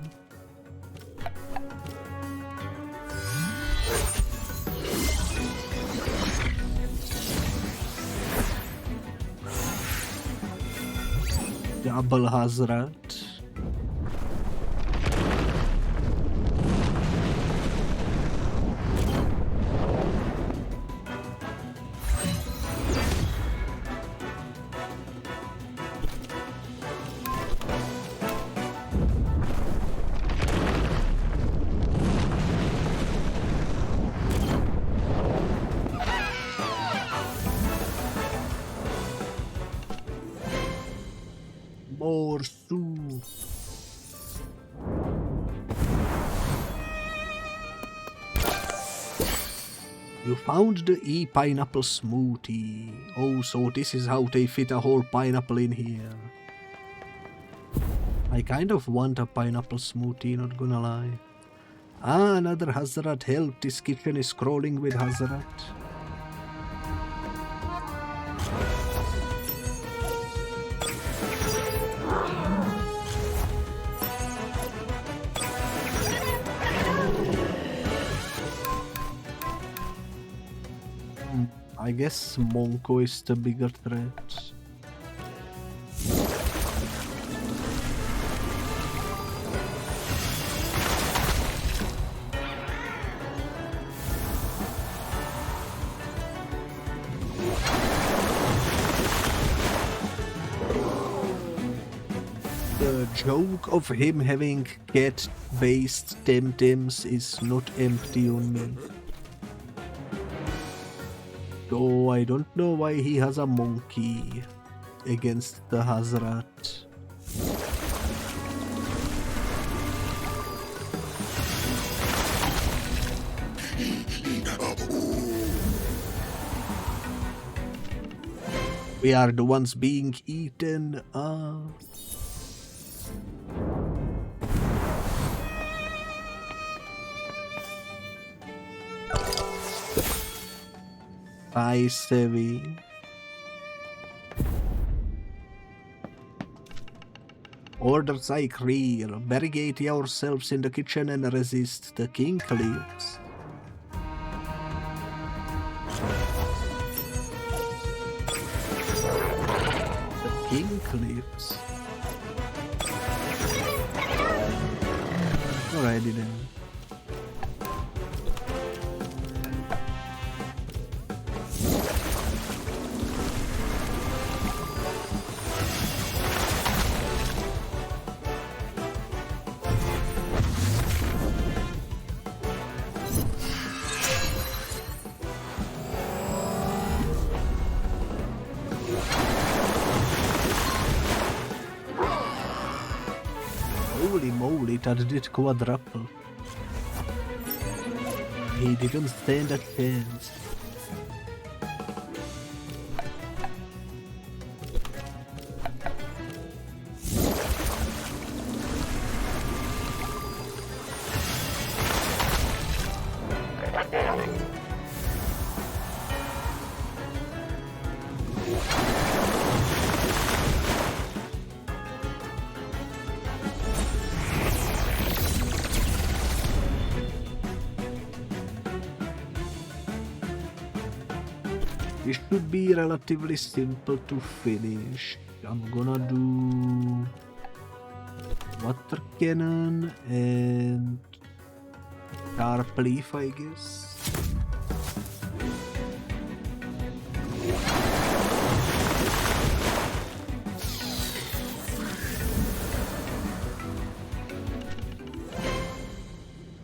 Double Hazrat. More soup. You found the pineapple smoothie. Oh, so this is how they fit a whole pineapple in here. I kind of want a pineapple smoothie, not gonna lie. Ah, another Hazrat. Help, this kitchen is crawling with Hazrat. I guess Monko is the bigger threat. The joke of him having cat-based Temtems is not empty on me. Though I don't know why he has a monkey against the Hazrat. We are the ones being eaten. Bye, Sevi. Order Zaytri, barricade yourselves in the kitchen and resist the king clips. The king clips. Alrighty then. Holy moly, that did quadruple. He didn't stand a chance. This should be relatively simple to finish. I'm gonna do water cannon and sharp leaf, I guess.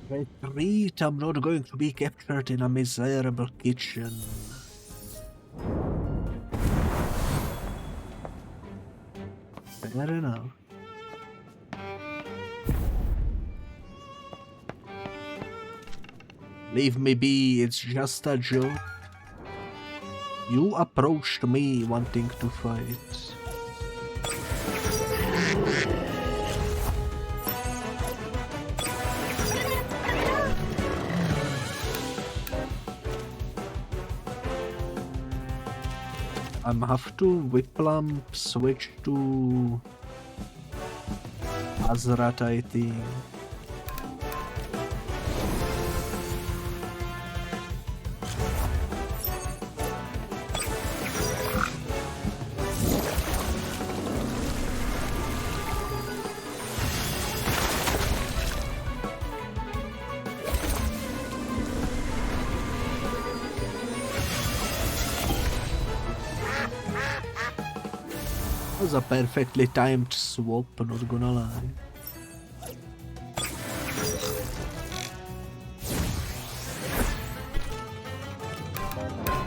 Retreat, I'm not going to be captured in a miserable kitchen. Fair enough. Leave me be, it's just a joke. You approached me wanting to fight. I have to whip lamp switch to Hazrat, I think. Was a perfectly timed swap, not gonna lie.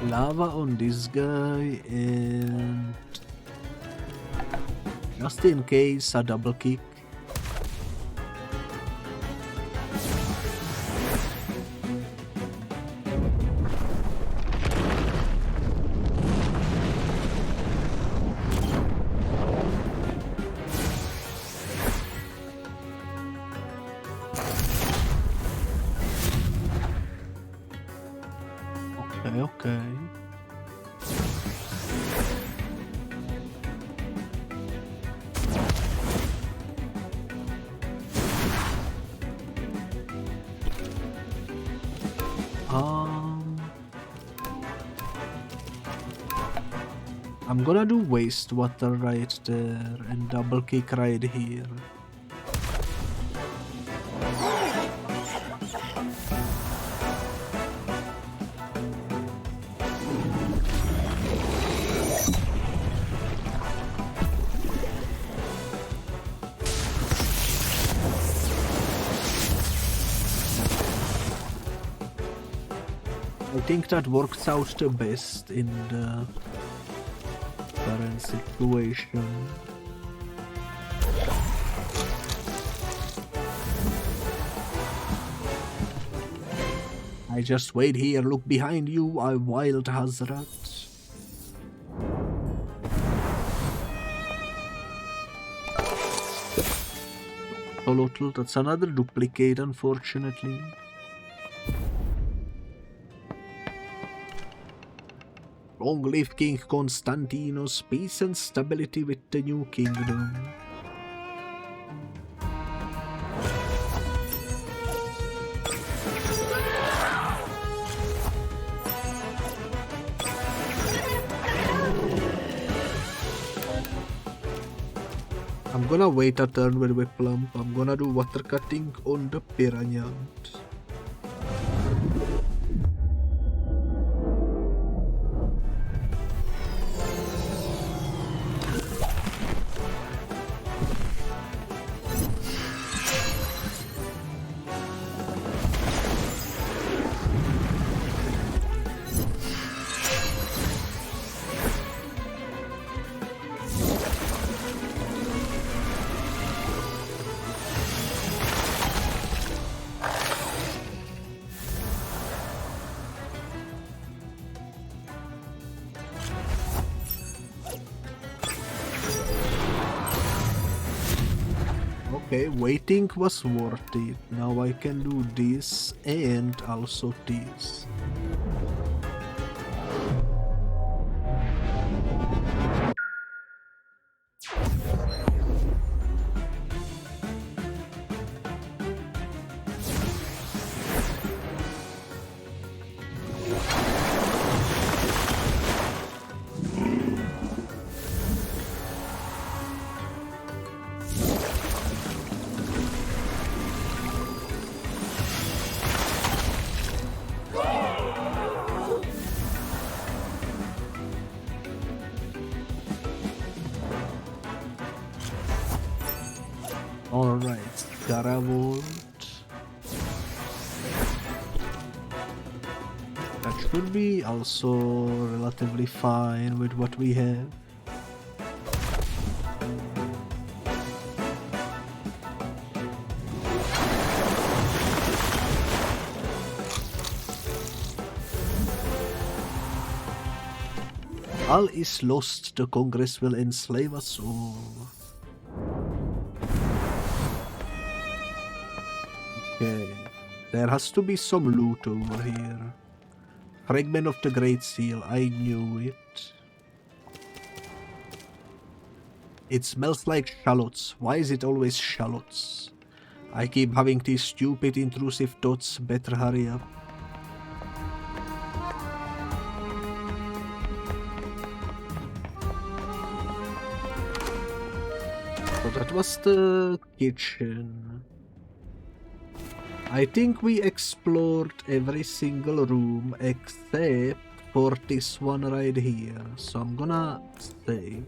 Lava on this guy and just in case a double kick. Okay. I'm gonna do wastewater right there and double kick right here. I think that works out the best in the current situation. I just wait here, look behind you, I wild Hazrat. Total, that's another duplicate, unfortunately. Long live King Constantinos, peace and stability with the new kingdom. I'm gonna wait a turn with Whip Lump. I'm gonna do water cutting on the Piranha. Okay, waiting was worth it. Now I can do this and also this. Alright, Garavolt. That should be also relatively fine with what we have. All is lost, the Congress will enslave us all. Okay, there has to be some loot over here. Fragment of the Great Seal, I knew it. It smells like shallots. Why is it always shallots? I keep having these stupid intrusive thoughts, better hurry up. So that was the kitchen. I think we explored every single room except for this one right here. So I'm gonna say,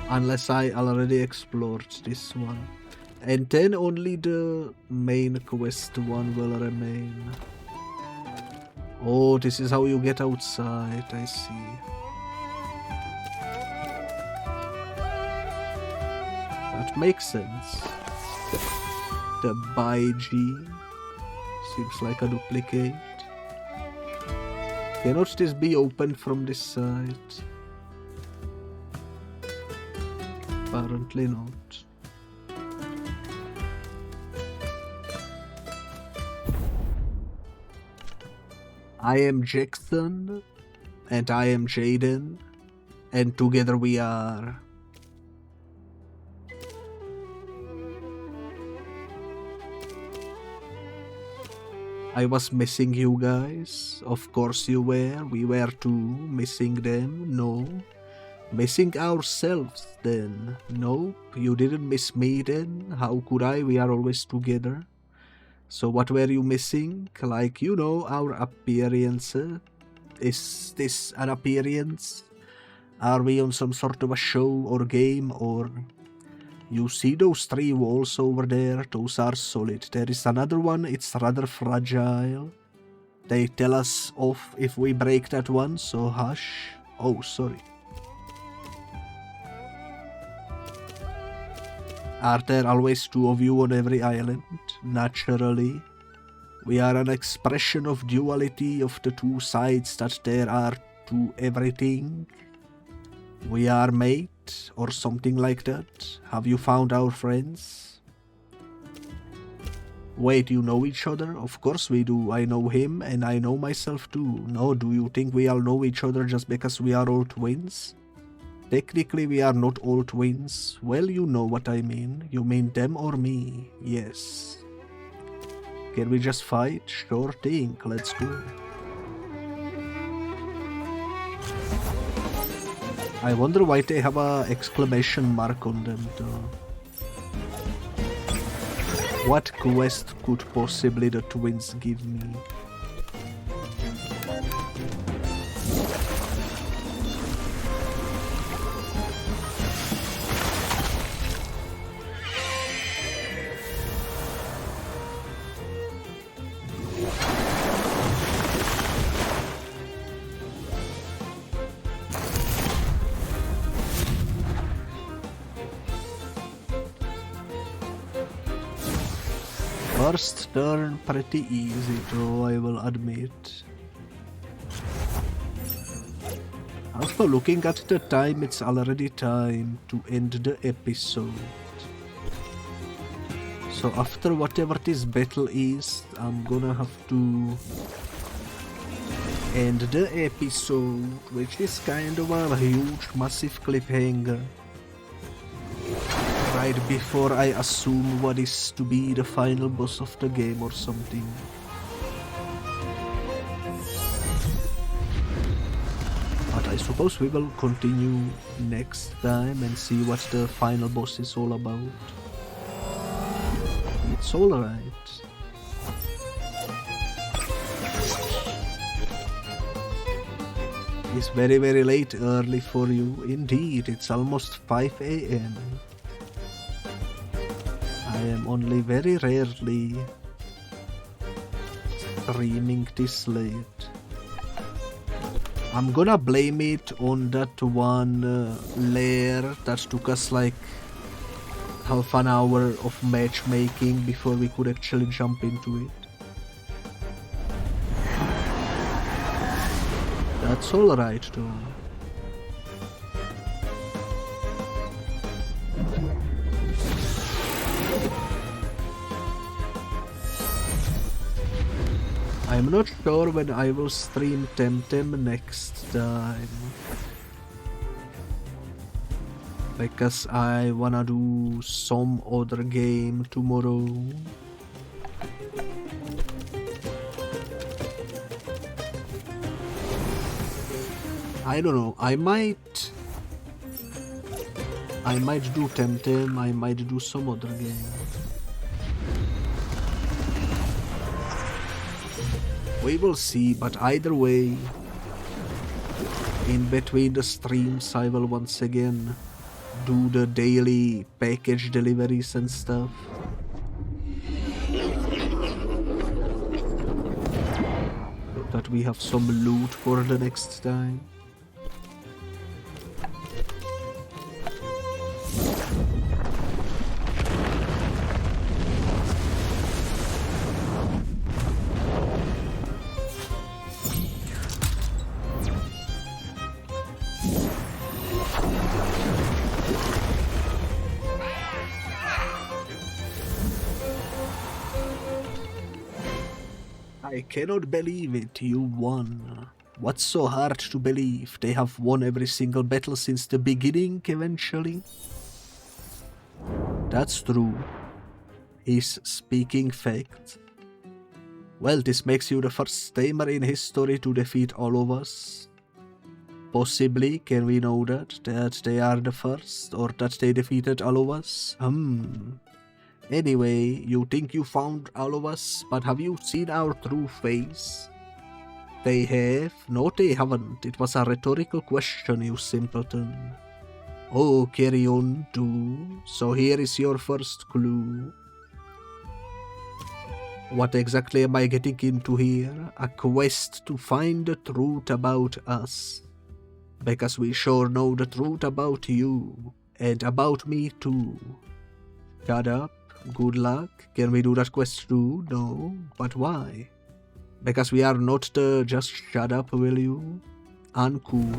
unless I already explored this one. And then only the main quest one will remain. Oh, this is how you get outside, I see. That makes sense. The Baiji seems like a duplicate. Cannot this be opened from this side? Apparently not. I am Jackson, and I am Jaden, and together we are... I was missing you guys. Of course you were. We were too. Missing them? No. Missing ourselves then? Nope. You didn't miss me then? How could I? We are always together. So what were you missing? Like, you know, our appearance. Is this an appearance? Are we on some sort of a show or game or... You see those 3 walls over there? Those are solid. There is another one, it's rather fragile. They tell us off if we break that one, so hush. Oh, sorry. Are there always 2 of you on every island? Naturally. We are an expression of duality of the 2 sides that there are to everything. We are mate, or something like that. Have you found our friends? Wait, you know each other? Of course we do. I know him, and I know myself too. No, do you think we all know each other just because we are all twins? Technically we are not all twins. Well, you know what I mean. You mean them or me? Yes. Can we just fight? Sure thing, let's go. I wonder why they have a exclamation mark on them though. What quest could possibly the twins give me? First turn pretty easy though, I will admit. Also, looking at the time, it's already time to end the episode. So after whatever this battle is, I'm gonna have to end the episode, which is kind of a huge, massive cliffhanger. Right before I assume what is to be the final boss of the game or something. But I suppose we will continue next time and see what the final boss is all about. It's alright. It's very late early for you. Indeed, it's almost 5 AM. I am only very rarely streaming this late. I'm gonna blame it on that one lair that took us like half an hour of matchmaking before we could actually jump into it. That's alright though. I'm not sure when I will stream Temtem next time. Because I wanna do some other game tomorrow. I don't know, I might do Temtem, I might do some other game. We will see, but either way, in between the streams I will once again do the daily package deliveries and stuff. So that we have some loot for the next time. I cannot believe it, you won. What's so hard to believe? They have won every single battle since the beginning, eventually. That's true. He's speaking fact. Well, this makes you the first tamer in history to defeat all of us. Possibly, can we know that they are the first, or that they defeated all of us? Anyway, you think you found all of us, but have you seen our true face? They have? No, they haven't. It was a rhetorical question, you simpleton. Oh, carry on, do. So here is your first clue. What exactly am I getting into here? A quest to find the truth about us. Because we sure know the truth about you. And about me too. Shut up. Good luck. Can we do that quest too? No. But why? Because we are not the just shut up, will you? Uncool.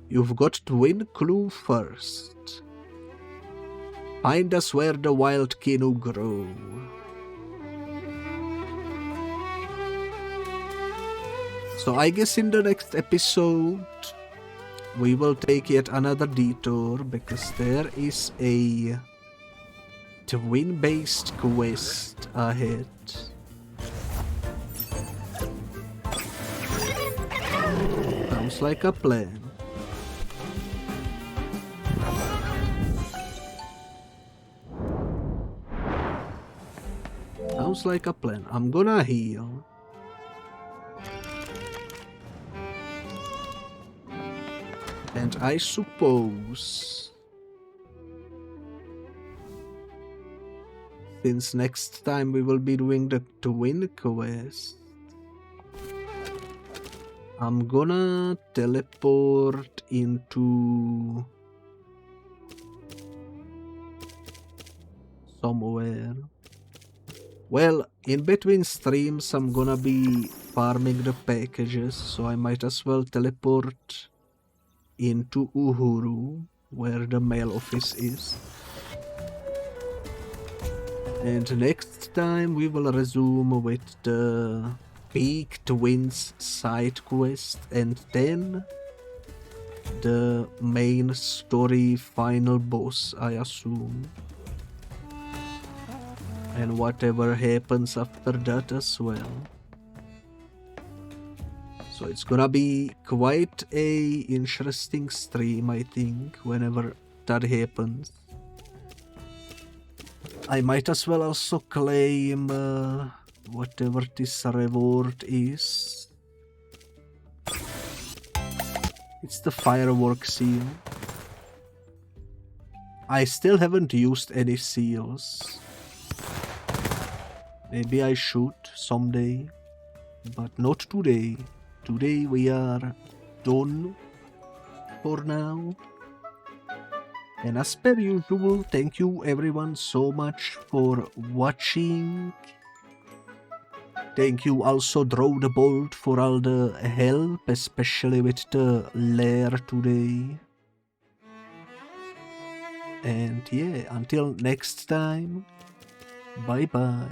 You've got to win clue first. Find us where the wild kinu grow. So I guess in the next episode we will take yet another detour because there is a twin-based quest ahead. Sounds like a plan. Sounds like a plan. I'm gonna heal. And I suppose, since next time we will be doing the twin quest, I'm gonna teleport into somewhere. Well, in between streams I'm gonna be farming the packages, so I might as well teleport into Uhuru, where the mail office is. And next time we will resume with the Big Twins side quest and then the main story final boss, I assume. And whatever happens after that as well. So it's gonna be quite a interesting stream, I think, whenever that happens. I might as well also claim whatever this reward is. It's the firework seal. I still haven't used any seals. Maybe I should someday, but not today. Today we are done for now. And as per usual, thank you everyone so much for watching. Thank you also Draw the Bolt for all the help, especially with the lair today. And yeah, until next time, bye bye.